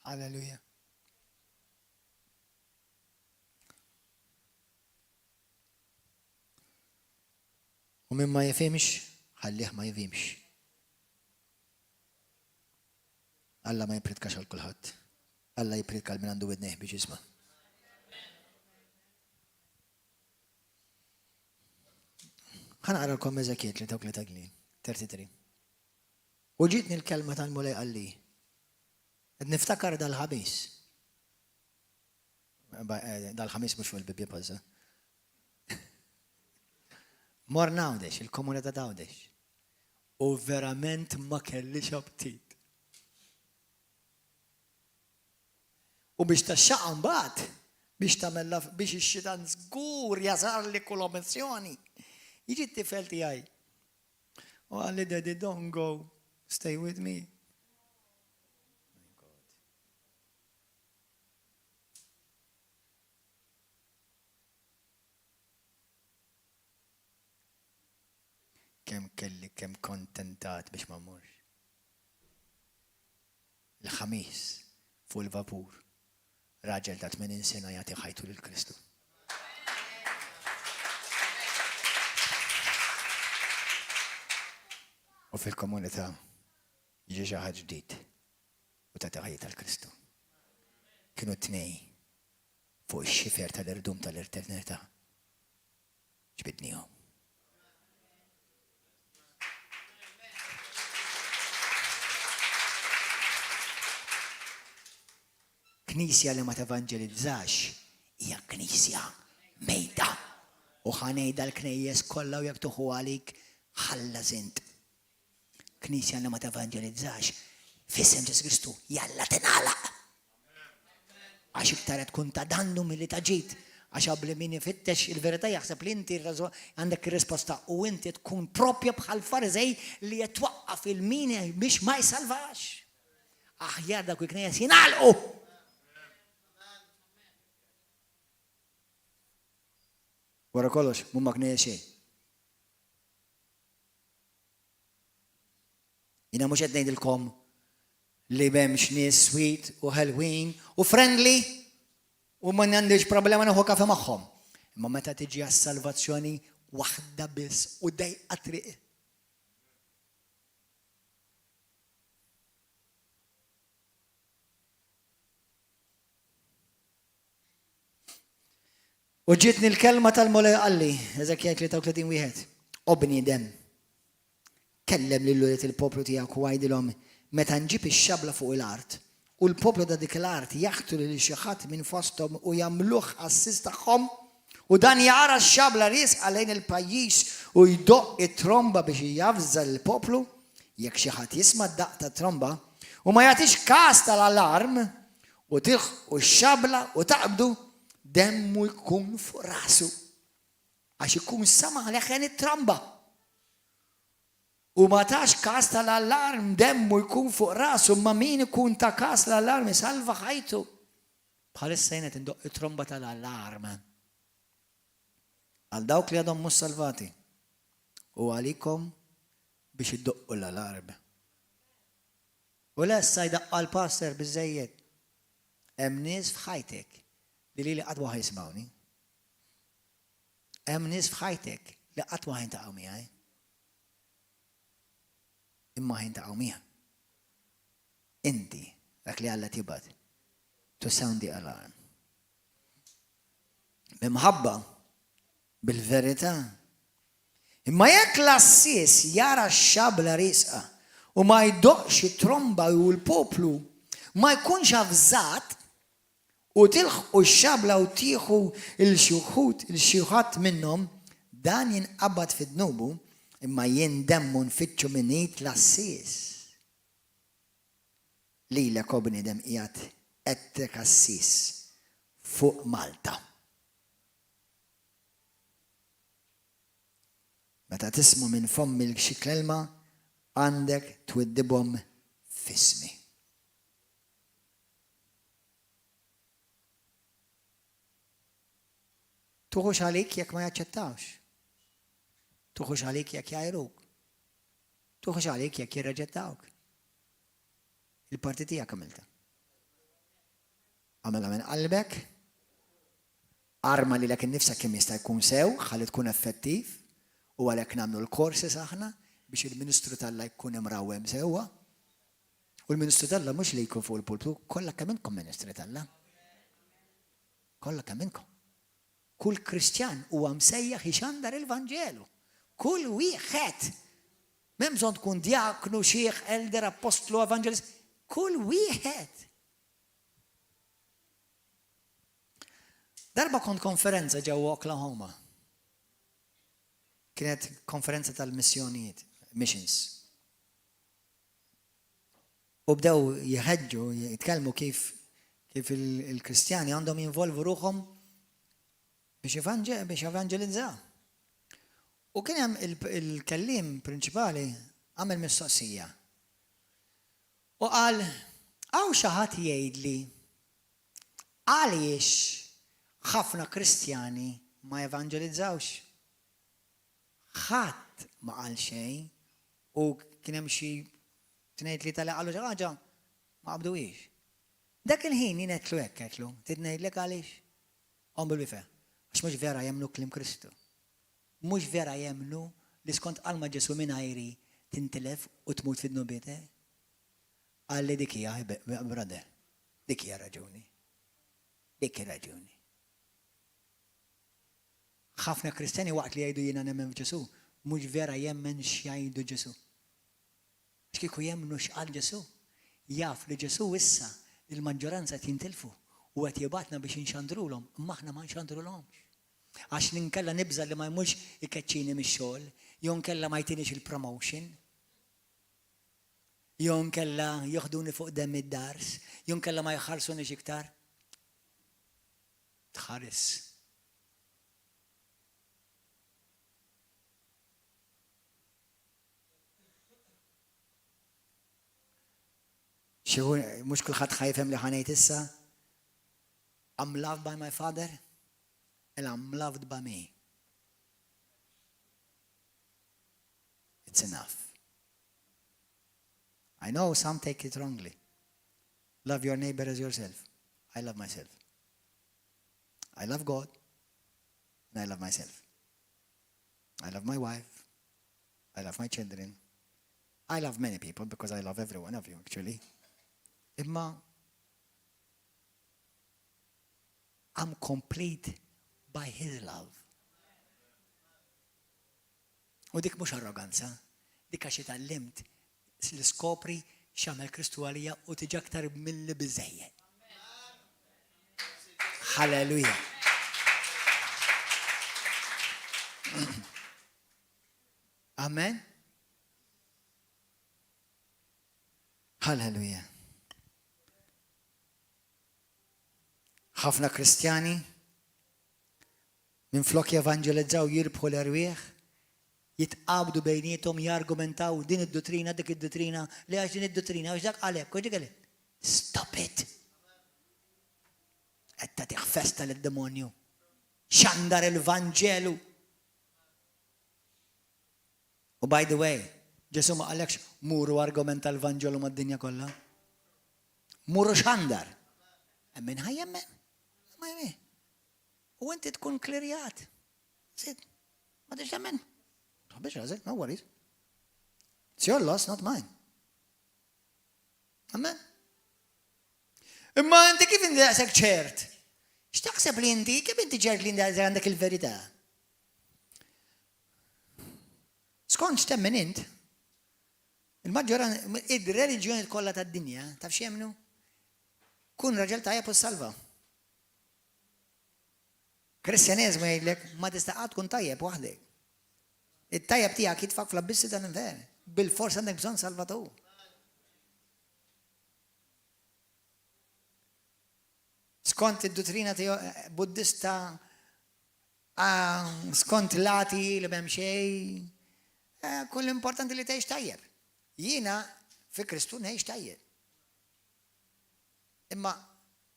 Halleluja. U min ma jifhimx, ħallih ma jifhimx. Alla ma jipritkax għal kulħadd. Alla jipritka minn għandu widnejh biex jisma'. ħanaqralkom Eżekiel 33. U ġietni l-kelma tal-mulej għalli. Niftakar dal-ħamis. Dal-ħamis mux fil-bibja pazza. Mor Għawdex, il-komunità ta' Għawdex. U verament ma kellix aptit. U biex taxxaqqa mbagħad, biex tagħmel biex ix-xitan żgur jasal li kull omissjoni. Jiġi t-tifel tiegħi. U għalli daddy, don't go, stay with me. Kemm kontentat biex ma mmurx. Il-ħamis fuq il-vapur, raġel ta' 80 sena jagħti ħajtu lil Kristu. U fil-komunità jiġi xi ħaġa ġdid u tagħti ħajja tal-Kristu. Kienu tnej fuq ix-xifer tal-irdum tal-eternità. Ġbidnihom. Knisja li ma tevanġelizzax hija knisja mejda. U ħanejda l-knejjes kollha u jekk tuħu għalik ħalla żint. Knisja li ma tevanġelizzax f'isem Ġesu Kristu jalla tingħalaq. Għax iktar tkun ta' dannu milli ta' ġid. Għax qabel min ifittex il-verità jaħseb li inti għandek ir-risposta u inti tkun proprja bħal Farizej li qed twaqqaf il-min biex ma jsalvax. Aħjar dak il-knejjes jingħalqu. Wara kollox, mumma knejjes xejn. Jina mhux qed ngħidilkom li m'hemmx nies sweet u Halloween u friendly u ma għandix problema nieħu kafe magħhom. Imma meta tiġi għas-salvazzjoni waħda biss u dejqa triq. U ġietni l-kelma tal-mulej għalli, Eżekjel 33:1, u bniedem kellem lil il-poplu tiegħek u għajdilhom meta nġib ix-xabla fuq il-art u l-poplu ta' dik l-art jaħtu lil xi ħadd minn fosthom u jagħmluh assis tagħhom u dan jara x-xabla riesqa lejn il-pajjiż u jdoq it-tromba biex jafża l-poplu, jekk xi ħadd jisma' d-daqq tat-tromba u ma jagħtix każ tal-alarm u tilħqu x-xabla u taqbdu demmu jkun fuq rasu. Għax ikun sama leħen it-tromba. U ma tax kas tal-allarm demmu jkun fuq rasu ma min ikun ta' kas tal-allarm salva ħajtu. Bħalissa jenet indoq it-tromba tal-allarm. Għal dawk li għadhom mhux salvati. U għalikom biex iddoqqu l-allarm. U lessa jdaqqa l-pastor biżejjed. Hemm nies f'ħajtek li qatt ma jismawni. Hemm nies f'ħajtek li qatt ma jintaqgħu miegħi. Imma jintaqgħu miegħek. Inti dak li Alla tibgħat to sound the alarm. Mimħabba bil-verità. Imma jekk l-assis jara x-xabla risqa u ma jdoqx it-tromba u l-poplu ma jkunx avżat u tilħqu x-xabla u tieħu il-xjuħat minnhom dan jinqabad fid-dnubu imma jindemmu nfittxu minnit l-assis. Lilek u bniedem qiegħed qedtek assis fuq Malta. Meta tismu minn fommi xi kelma għandek twiddibhom f'ismi. Tuħux għalik jekk ma jaċċettawx. Tuħux għalik jekk jgħajruk. Tuħux għalik jekk jirreġettawk. Il-parti tiegħek għamilta. Għamilha minn qalbek, arma li lek innifsek kemm jista' jkun sew, ħalli tkun effettiv, u għalhekk nagħmlu l-korsi saħna biex il-Ministru tal-Alla jkun imrawwem sewwa. U l-Ministru tal-Alla mhux li jkun fuq il-pulplu, kollha kemm inkom Ministri tal-Alla. Kollha kemm inkom. Kull Kristjan huwa msejjaħ ixandar il-Vanġelu. Kull wieħed. M'hemm bżonn tkun diaknu, xieħ, elder, apostlu, evanġelist. Kull wieħed. Darba kont konferenza ġewwa Oklahoma. Kienet konferenza tal-missjonijiet, missions. U bdew jħeġġu, jitkellmu kif il-Kristjani għandhom jinvolvu ruħhom biex evangelizzaw. U kien hemm il-kellim prinċipali għamel mistoqsija. U qal, hawn xi ħadd jgħidli għaliex ħafna Kristjani ma evangelizzawx. Ħadd ma qal xejn u kien hemm xi tnejn li tala qalu xi ħaġa ma qabduhiex. Dak il-ħin jien qedtlu hekk qedtlu, tidnejdlek għaliex? Qom bil-bifeh. Għax mhux vera jemnu klim Kristu. Mhux vera jemnu li skont qalma Ġesu minn ajri tintilef u tmut fid-nubiet. Għalli dik hija brother. Dik hija raġuni. Dik hija raġuni. Ħafna Kristjani waqt li jgħidu jiena nemmen f'Ġesu, mhux vera jemmen x'jgħidu Ġesu. Għax kieku jemmnu x'qal Ġesu, jaf li Ġesu issa il-maġġoranza tintilfu. U għet jibatna biex nxandrulhom, imma aħna ma nxandrulhomx. Għax ninkella nibża li ma jmux ikeċċini mix-xogħol, jew nkella ma jtinix il-promotion, jew nkella joħduni fuq demm id-dars, jew nkella ma jħarsunix iktar. Tħares. Xi mhux kulħadd ħajfhem li ħanejt issa. I'm loved by my Father and I'm loved by me. It's enough. I know some take it wrongly. Love your neighbor as yourself. I love myself. I love God and I love myself. I love my wife. I love my children. I love many people because I love every one of you actually. Imma I'm complete by His love. U dik mhux arroganza, dik għax tallimt li skopri x'għamel Kristu għalija u tiġi aktar milli biżejjed. Halleluja. Amen. Halleluja. Ħafna Kristjani minn flok jevangelizzaw jirbħu l-erwieħ jitqabdu bejnietom jargumentaw din id-dottrina dik id-dottrina li għax din id-dottrina għax dak għalek, u dik għalek. Stop it! Etta tiħfesta l-demonju. Xandar il-Vangelu. U by the way, Ġesu ma għalekx muru argumenta l-Vangelu mad-dinja kollha. Muru xandar. Emmen ħajjemmen. Ma jemmen. U inti tkun klirjat. Sid, ma tix temmen. Biex għazet, no worries. It's your loss, not mine. Amen. Imma inti kif inti għasek ċert? X'taħseb li inti, kif inti ċert li inti għandek il-verità? Skont x'temmen int, il-maġġoran, il-reliġjoni kollha tad-dinja, taf x'jemnu? Kun raġel tajjeb u salva. Kristjaneżmu jgħidlek ma tista' tkun tajjeb waħdek. Il-tajjeb tiegħek jitfak fl-abbissi tal-infer. Bil-fors għandek bżonn salvatur. Skont id-dottrina buddista, skont lati li m'hemm xejn, kull importanti li tgħix tajjeb. Jiena fi Kristu ngħix tajjeb. Imma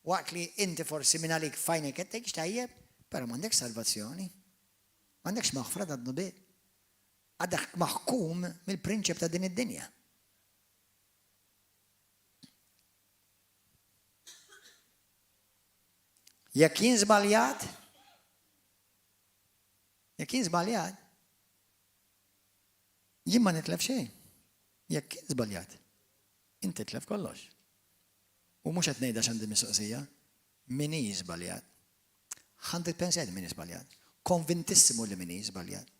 waqt li inti forsi minn għalik fajnek qed tgħix tajjeb, però m'għandekx salvazzjoni. M'għandekx maħfra tad-nubiet. Għadek maħkum mill-prinċip ta' din id-dinja. Jekk jien żbaljat, jien ma nitlef xejn. Jekk jien żbaljat, inti titlef kollox. U mhux qed ngħidha x'għandi mistoqsija, min hi żbaljat. 100% min hi żbaljat. Konvintissimu li min hi żbaljat.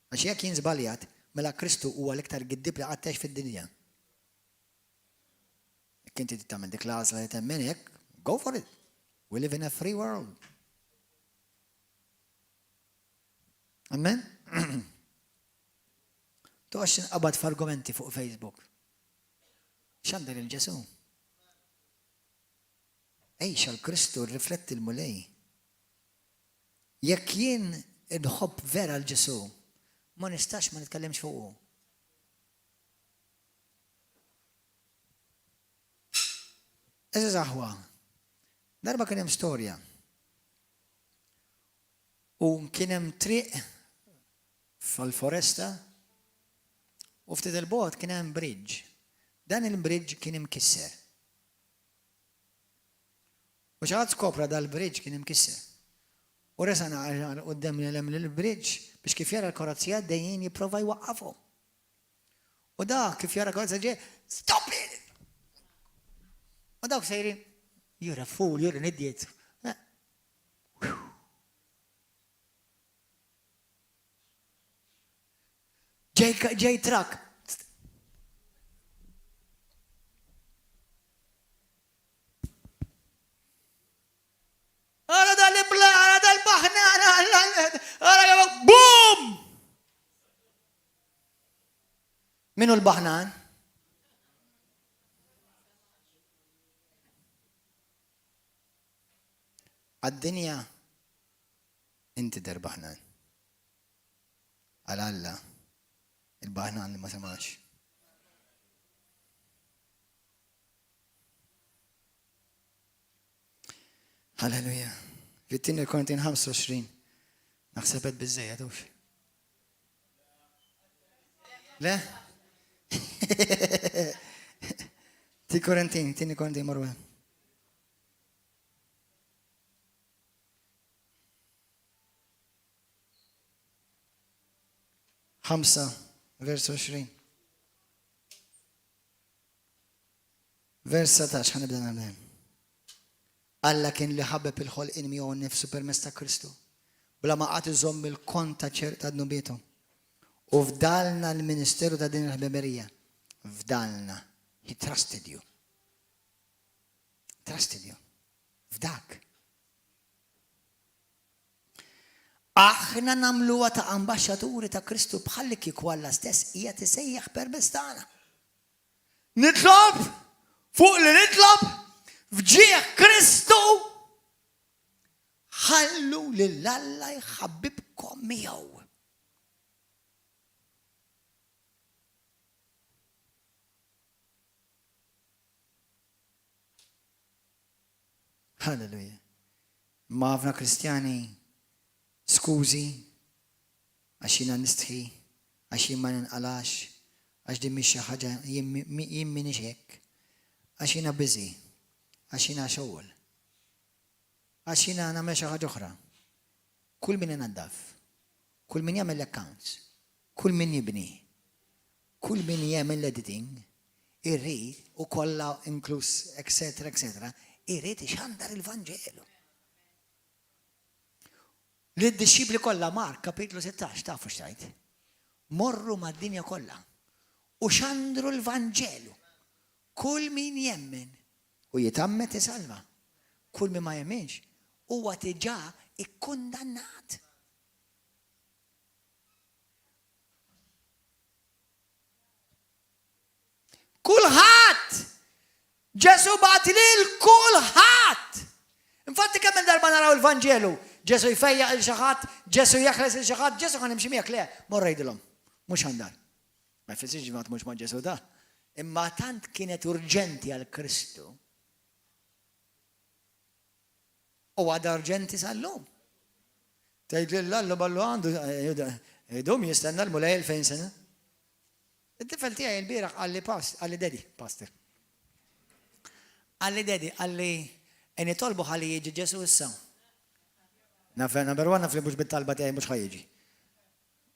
Għax jekk jien żbaljat, mela Kristu huwa l-iktar giddib li għattex fid-dinja. Jekk inti tagħmel dik l-għażla li temmen hekk, go for it. We live in a free world. Amen? Tu għax inqabad f'argumenti fuq Facebook. X'għandek il-Ġesu? Ejxa l-Kristu rrifletti l-mulej. Jekk jien inħobb vera l-Ġesu, ma nistax ma nitkellimx fuqu. Eżaż aħwa, darba kien hemm storja. U kien hemm triq fil-foresta u ftit il-bogħod kien hemm bridge. Dan il-bridge kien imkisser. U xaħat skopra dal-bridge kien imkisser. U resana qoddem l-bridge biex kif jara l-korazzija dejjin jipprova jwaqqafhom. U da kif jara l-korazzija ġej, stop it! U dawk sejrin, you're a fool, you're an idiot. Ġej trak. Għara dal-ibla, għara dal-baħna, għara boom! Minu l-baħnan? Għad-dinja inti der baħnan. Għal-Alla il-baħnan li ma samax. Halleluja. Fit-tieni Korintin 25. Naħsebet biżejjed hux. Le? Tieni Korintin marwa. 5 vers 20. Vers 17 ħanibda nagħmel. Alla kien li ħabbeb il-ħolqien miegħu nnifsu permezz ta' Kristu. Bla ma qatt iżomm il-kont ta' ċerta dnubietu. U fdalna l-ministeru ta' din il-ħbeberija. Fdalna. He trusted you. Trusted you. Fdak. Aħna namluha ta' ambaxxaturi ta' Kristu bħalli kieku Alla stess hija tisejjaħ permezz tagħna. Nitlob fuq li nitlob fġieħ Kristu ħallu lil Alla jħabbibkom miegħu. Halleluja. Ma ħafna Kristjani skużi għax jiena nistħi, għax jien ma ninqalax, għax din mhix xi ħaġa jien m'iniex hekk, għax jiena busy, għax jiena xogħol, għax jiena nagħmel xi ħaġa oħra. Kull min inaddaf, kull min jagħmel accounts, kull min jibni, kull min jagħmel editing, irrid u kollha inkluż etc. irrid ixandar il-Vanġelu. Lid-disċipli kollha Mark kapitlu 16 tafu x'tajt. Morru mad-dinja kollha u xandru l-Vanġelu. Kull min jemmen u jitammet isalva. Kull min ma jemmenx huwa diġà ikkundannat. Kulħadd Ġesu bagħat lil kulħadd. Infatti kemm darba naraw il-Vanġelu, Ġesu jfejjaq il xi ħadd, Ġesu jaħles il xi ħadd, Ġesu ħan imxi miegħek le, morra jgħidilhom. Mhux ħandar. Ma jfissirx ma tmux ma' Ġesu da. Imma tant kienet urġenti għal Kristu. U għadha urġenti sal-lum. Tgħid l-Allu ballu għandu jdum jistenna l-mulej 2000 sena. Id-tifel tiegħi l-bieraħ għalli dedi, pastor. Għalli dedi, għalli eni tolbu għalli jiġi Ġesu issa. Number one, naf li mux bit-talba tiegħi mux ħajġi.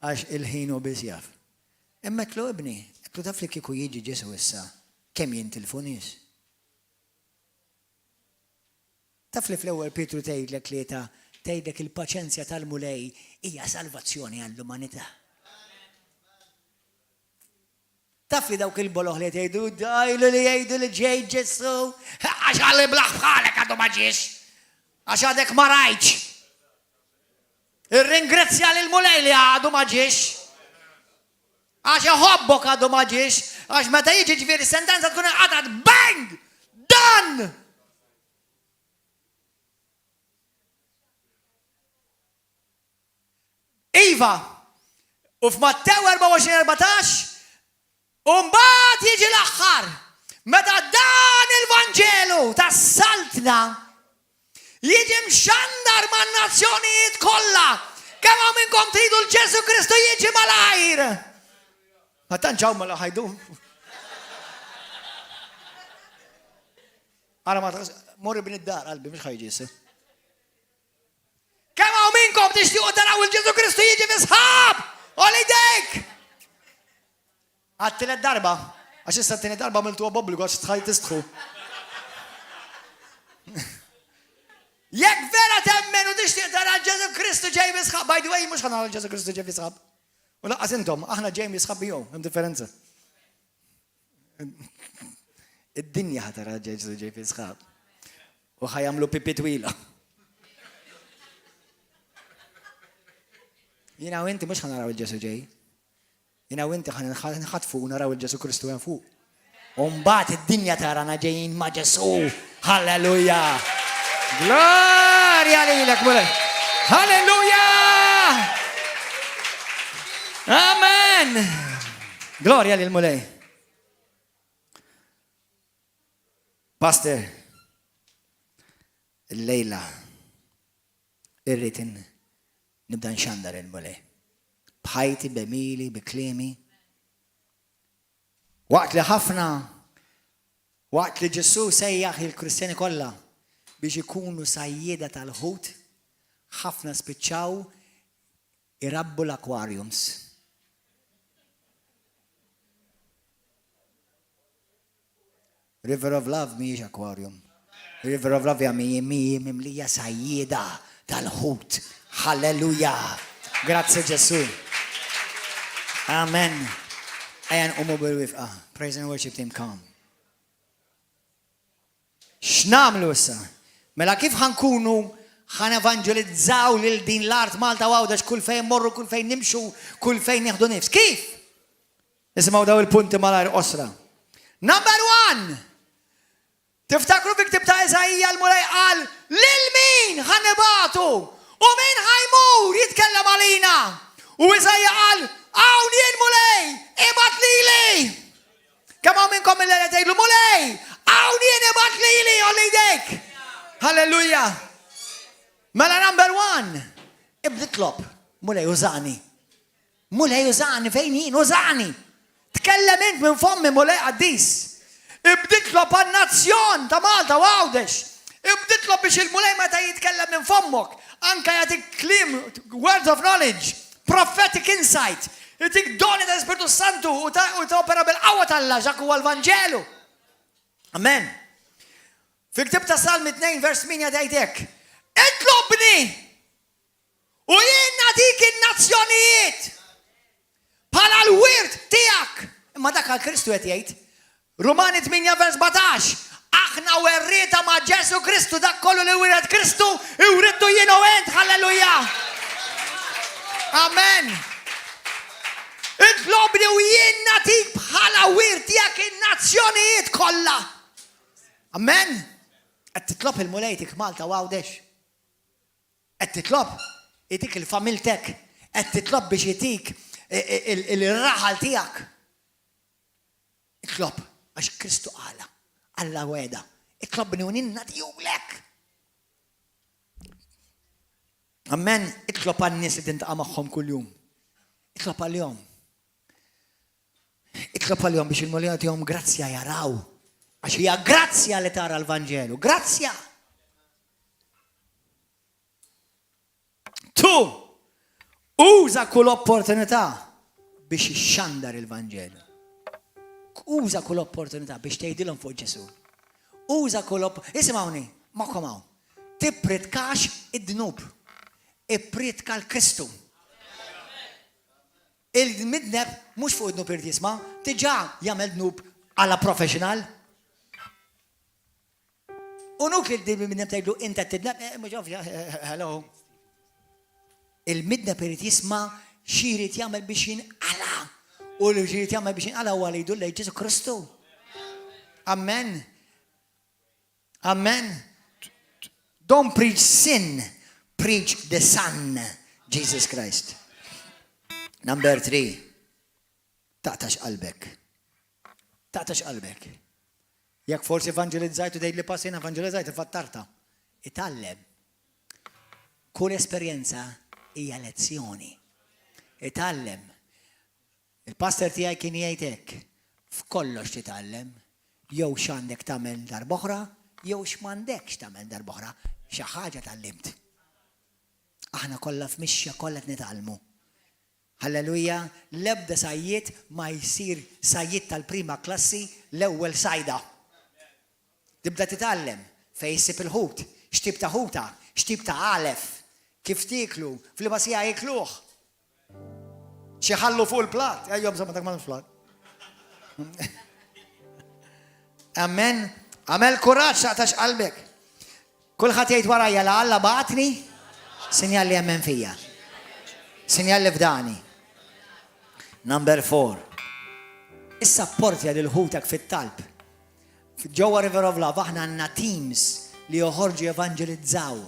Għax il-ħin u biz jaf. Imma tlu ibni, tlu taf li kieku jiġi Ġesu issa, kemm jintilfu nies. Taf li fl-ewwel Petru tgħidlek li tgħidlek il-paċenzja tal-mulej hija salvazzjoni għall-umanità. Taf li dawk il-boloħ li tgħidu dajlu li jgħidu li ġej Ġesu, għax għalli blaħ bħalek għadu ma ġiex, għax għadek ma rajtx. Ir-ringrazzja lill-mulej li għadu ma ġiex, għax iħobbok għadu ma ġiex, għax meta jiġi ġifieri sentenza tkun inqatat bang! Dan! Iva, u f'Mattew 24-14, mbagħad jiġi l-aħħar, meta dan il-Vanġelu tas-saltna jiġi mxandar man-nazzjonijiet kollha, kemm hawn minnkom tridu l-Ġesu Kristu jiġi malajr. Ma tantx hawn mela ħajdu. Ara ma morri bin id-dar qalbi mhux ħajġi issa. Kemm hawn minnkom tixtiequ taraw il-Ġesu Kristu jiġi fi sħab, olidejk! Għat-tielet darba, għax issa t-tielet darba miltu obbligu għax tħaj tistħu. Jekk vera temmen u tixtieq tara Ġesu Kristu ġej fi sħab, by the way, mhux ħanara Ġesu Kristu ġej fi sħab. U laqqas intom, aħna ġej fi sħab jew, hemm differenza. Id-dinja ħatara Ġesu ġej fi sħab. U ħajamlu pipi twila. Jiena u inti mhux ħanaraw il-Ġesu ġej. Jiena u inti ħanħatfu u naraw il-Ġesu Kristu hemm fuq. U mbagħad id-dinja tarana ġejjin ma' Ġesu. Halleluja! Glorja lilek mulej! Halleluja! Amen! Glorja lil mulej. Pastor, il-lejla irrid nibda nxandar il-mulej. Bħajti, b'emili, b'klimi. Waqt li Ġesu sejjaħ il-Kristjani kollha biex ikunu sajjieda tal-ħut, ħafna spiċċaw irabbu l-aquariums. River of Love mhijiex aquarium. River of Love hija mimlija sajjieda tal-ħut. Halleluja! Grazie Ġesu. Amen. Ejja nqumu bil-wifqa. Praise and worship team, come. X'namlu issa? Mela kif ħankunu evangelizzaw lil din l-art Malta għawdax kull fejn morru, kull fejn nimxu, kull fejn nieħdu nifs. Kif? Nisimgħu daw il-punti malajr osra. Number 1. Tiftakru fi ktib ta' Eżajja l-mulej qal lil min ħanibatu u min ħajmur jitkellem għalina. U Eżajja qal hawn jien mulej ibgħat lili. Kemm hawn minnkom il-lejla tgħidlu mulej hawn jien ibgħat lili għal idejk. Halleluja. Mela number 1. Ibda tlob. Mulej użani. Mulej użani fejn jien użani. Tkellem int minn fommi mulej qaddis. Ibda tlob għan-nazzjon ta' Malta u Għawdex. Ibda tlob biex il-mulej meta jitkellem minn fommok. Anka jagħtik kliem, words of knowledge, prophetic insight. Jagħtik doni ta' Spiritu Santu u topera bil-qawwa tal-Alla ġak huwa l-Vanġelu. Amen. Fil-ktib ta' Salmi 2 vers 8 tgħidek. Itlobni u jien nagħtik in-nazzjonijiet bħala l-wirt tiegħek. Imma dak għall-Kristu qed jgħid. Rumani 8 vers 17. Aħna werrieta ma' Ġesu Kristu dak kollu li wiret Kristu iwrittu jien u ent. Halleluja. Amen. Itlobni u jien nagħtik bħala wirt tiegħek in-nazzjonijiet kollha. Amen. Qed titlob il-mulejtik Malta u Għawdex. Qed titlob jitik il-familtek. Qed titlob biex jitik il-raħal tiegħek. Itlob għax Kristu qala. Alla weda. Itlobni u ninna tijulek. Amen. Itlob għan-nies li tintaqa' magħhom kuljum. Itlob għal-jom. Itlob għal-jom biex il-mulej tihom grazzja jaraw. Għax hija grazzja li tara l-Vanġelu. Grazzja. 2. Uża kull opportunità biex ixxandar il-Vanġelu. Uża kull opportunità biex tgħidilhom fuq Ġesu. Uża kull isimgħuni, magħkom hawn. Tippritkax id-dnub. Ippritka l-Kristu. Il-midneb mhux fuq id-dnub irid jisma', diġà jagħmel dnub għala professional. U nuk li d-midneb tgħidlu inta tidneb, mhux ovvja, hello. Il-midneb irid jisma' xi jrid jagħmel biex jinqala. U li ġiet jagħmel biex inqala huwa li jdu lejn Ġesu Kristu. Amen. Amen. Don't preach sin, preach the Son, Jesus Christ. Number 3. Taqtax qalbek. Taqtax qalbek. Jekk forsi evangelizzajtu dejn li passin evangelizzajtu fattarta. Itallem. Kull esperjenza hija lezzjoni. Itallem. Il-pastor tiegħi kien jgħid hekk, f'kollox titgħallem, jew x'għandek tagħmel darb'oħra, jew x'm'għandekx tagħmel darb'oħra, xi ħaġa tallimt. Aħna kollha f'mixja kollha qed nitgħallmu. Halleluja, l-ebda sajjiet ma jsir sajjiet tal-prima klassi l-ewwel sajda. Tibda titgħallem fejn issib il-ħut, x'tip ta' ħuta, x'tip ta' għalef, kif tiklu, f'liema sija jikluh. Xi ħallu fuq il-plat. Ejjom sa ma dak mal-plat. Amen. Għamel kuraġġ taqtax qalbek. Kulħadd jgħid warajja la Alla bagħatni, sinjal li jemmen fija. Sinjal li fdani. Number 4. Is-sapportja lil ħutek fit-talb. Ġewwa River of Love aħna għandna teams li joħorġu evangelizzaw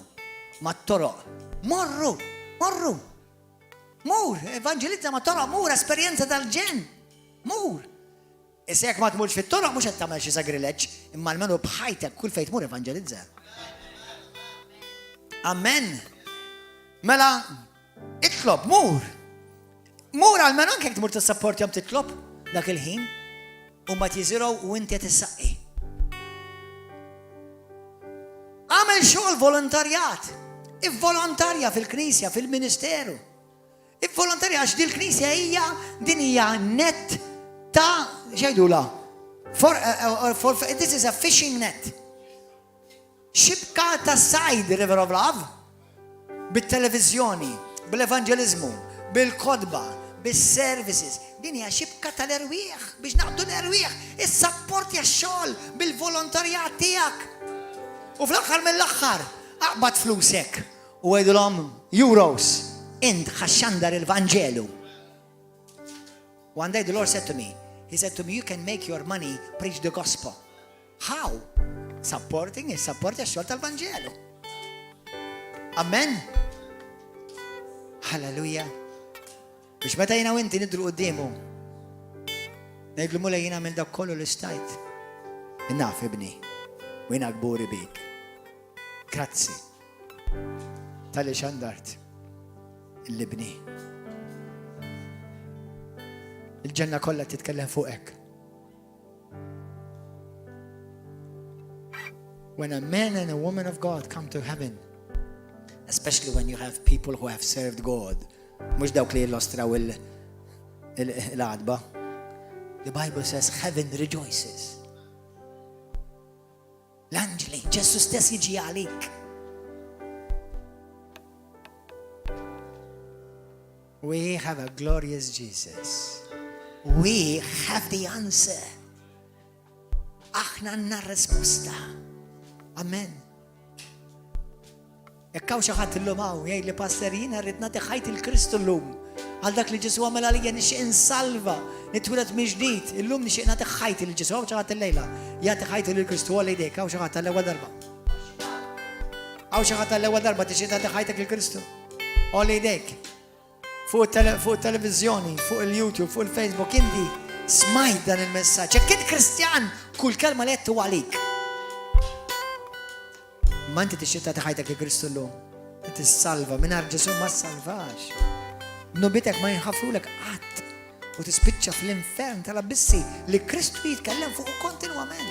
mat-toroq. Morru. Mur, evangelizza ma toroq, mur, esperjenza tal-ġen. Mur. Issa jekk ma tmurx fit-toroq mhux qed tagħmel xi sagrileġġ, imma almenu bħajtek kull fejn tmur evangelizza. Amen. Mela, itlob, mur. Mur almenu anke jekk tmur tissapportjhom titlob dak il-ħin u ma tiżirgħu u inti qed issaqqi. Għamel xogħol volontarjat. Ivvolontarja fil-Knisja, fil-Ministeru. Volontarja għax din il-Knisja din hija net ta' xejdula. This is a fishing net. Xibka ta' sajd River of Love bit-televiżjoni, bil-evangelizmu, bil-kodba, bis-services. Din hija xibka tal-erwieħ biex naqdu l-erwieħ. Is-sapportja x-xogħol bil-volontarjat tiegħek. U fl-aħħar mill-aħħar aqbad flusek u għajdulhom euros. Int ħaxxandar il-Vanġelu. One day the Lord said to me, He said to me, you can make your money preach the gospel. How? Supporting x-xogħol tal-Vanġelu. Amen. Halleluja. Biex meta jiena u inti nidru qudiemu. Ngħidlu mulej jiena għamil dak kollu li stajt. Naf ibni. U jiena kburi bik. Grazzi tal-li xandart il-libni. Il-ġenna kollha titkellem fuqek. When a man and a woman of God come to heaven, especially when you have people who have served God, mux dawk li illustraw il-għadba, the Bible says heaven rejoices. L-anġli, Ġesu stess jiġi għalik. We have a glorious Jesus. We have the answer. Aħna għandna risposta. Amen. Jekk hawn xi ħadd illum hawn jgħid li pastor jiena rrid nagħti ħajt il-Kristu llum. Għal dak li Ġesu għamel għalija nixtieq insalva, nitwieled mill-ġdid. Illum nixtieq nagħti ħajti lil Ġesu. Hawn xi ħadd illejla jagħti ħajti lil Kristu għal jdejk, hawn xi ħadd tal-ewwel darba. Hawn xi ħadd tal-ewwel darba tixtieq tagħti ħajtek lil Kristu. Għal jdejk. Fuq il-televiżjoni, fuq il-YouTube, fuq il-Facebook, inti smajt dan il-messaġġ. Jekk int Kristjan, kull kelma li qed għalik. Ma inti tixtieq tagħti ħajtek lil Kristu llum. Inti salva mingħajr Ġesu ma ssalvax. Nubitek ma jinħafrulek qatt u tispiċċa fl-infern tal-abissi li Kristu jitkellem fuq kontinwament.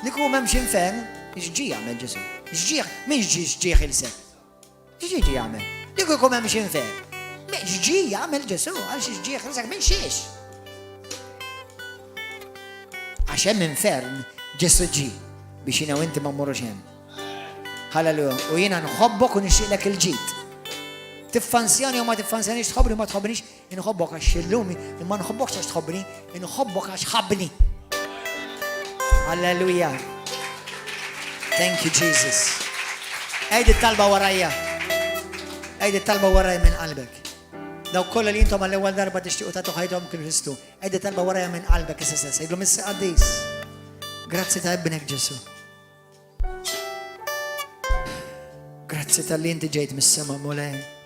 Li kum m'hemmx infern, x'ġie jagħmel Ġesu? Min x'ġie ħilsek? X'ġie jagħmel? Li kum m'hemmx infern. X'ġie jagħmel Ġesu għal x'ġie ħilsek minn xiex. Għax hemm infern Ġesu ġie biex jiena u inti ma mmorrux hemm. Halleluja. U jiena nħobbok u nixtieqlek il-ġid. Tiffansjani u ma tiffansjanix, tħobbni ma tħobbnix, inħobbok għax illumi, imma nħobbokx għax tħobbni, inħobbok għax ħabbni. Halleluja. Thank you, Jesus. Ejdi talba warajja. Ejdi talba warajja minn qalbek. Daw kollha li intom għall-ewwel darba tixtiequ tagħtu ħajthom Kristu. Ejdi talba warajja minn qalbek issa. Ejdu Missi Qaddis. Grazzi ta' ibnek Ġesu. Grazzi tal-li inti ġejt mis-sema mulej.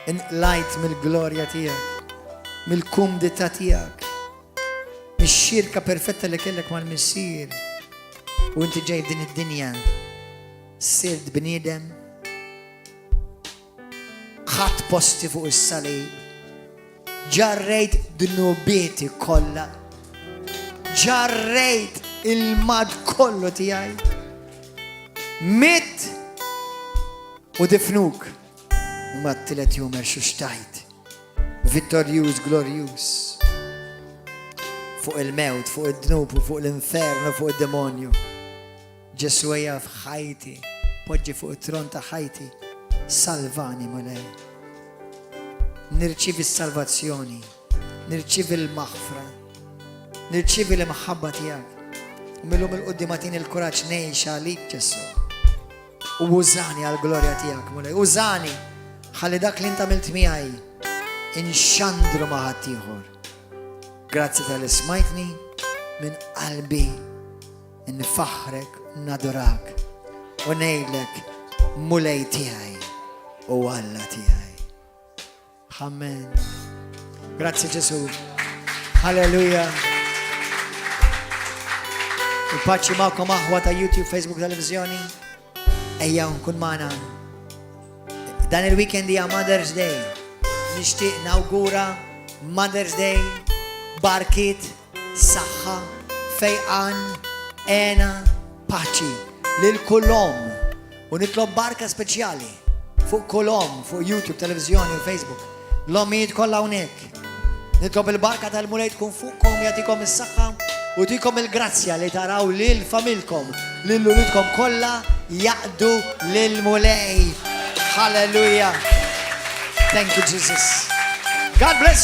Inqlajt mill-glorja tiegħek, mill-kumdità tiegħek, mix-xirka perfetta li kellek mal-Missier. U inti ġej f'din id-dinja, sirt bniedem, ħadd posti fuq is-salib, ġarrejt dnubieti kollha, ġarrejt il-mad kollu tiegħi, mit u difnuk. U ma t-tilet jum xuxtajt. Vittorjuż, glorjuż. Fuq il-mewt, fuq id-dnub, fuq l-inferno, fuq id-demonju. Ġesu għajja f'ħajti, poġġi fuq it-tron ta' ħajti. Salvani mulej. Nirċivi s-salvazzjoni, nirċivi l-maħfra, nirċivi l-maħabba tijak. U millum il-qoddimatin il-kuraċ nejx għalik Ġesu. U użani għal-glorja tijak mulej. Użani ħalli dak li inta milt miegħi inxandru ma' ħadd ieħor. Grazzi tal-li smajtni minn qalbi nfaħrek, nadorak u ngħidlek mulej tiegħi u Alla tiegħi. Amen. Grazzi Ġesu. Halleluja. Il-paċi magħkom aħwa ta' YouTube, Facebook, televizjoni. Ejja nkun magħna. Dan il-weekend hija Mother's Day. Nixtieq nawgura Mother's Day, barkit, saħħa, fejqan, ena, paċi lil kullhom. U nitlob barka speċjali fuq kullhom, fuq YouTube, televizjoni u Facebook. L-ommijiet kollha hawnhekk. Nitlob il-barka tal-mulej tkun fuqkom, jagħtikom is-saħħa u tikom il-grazzja li taraw lil familkom, lil ulidkom kollha jaqdu lil mulej. Hallelujah. Thank you, Jesus. God bless you.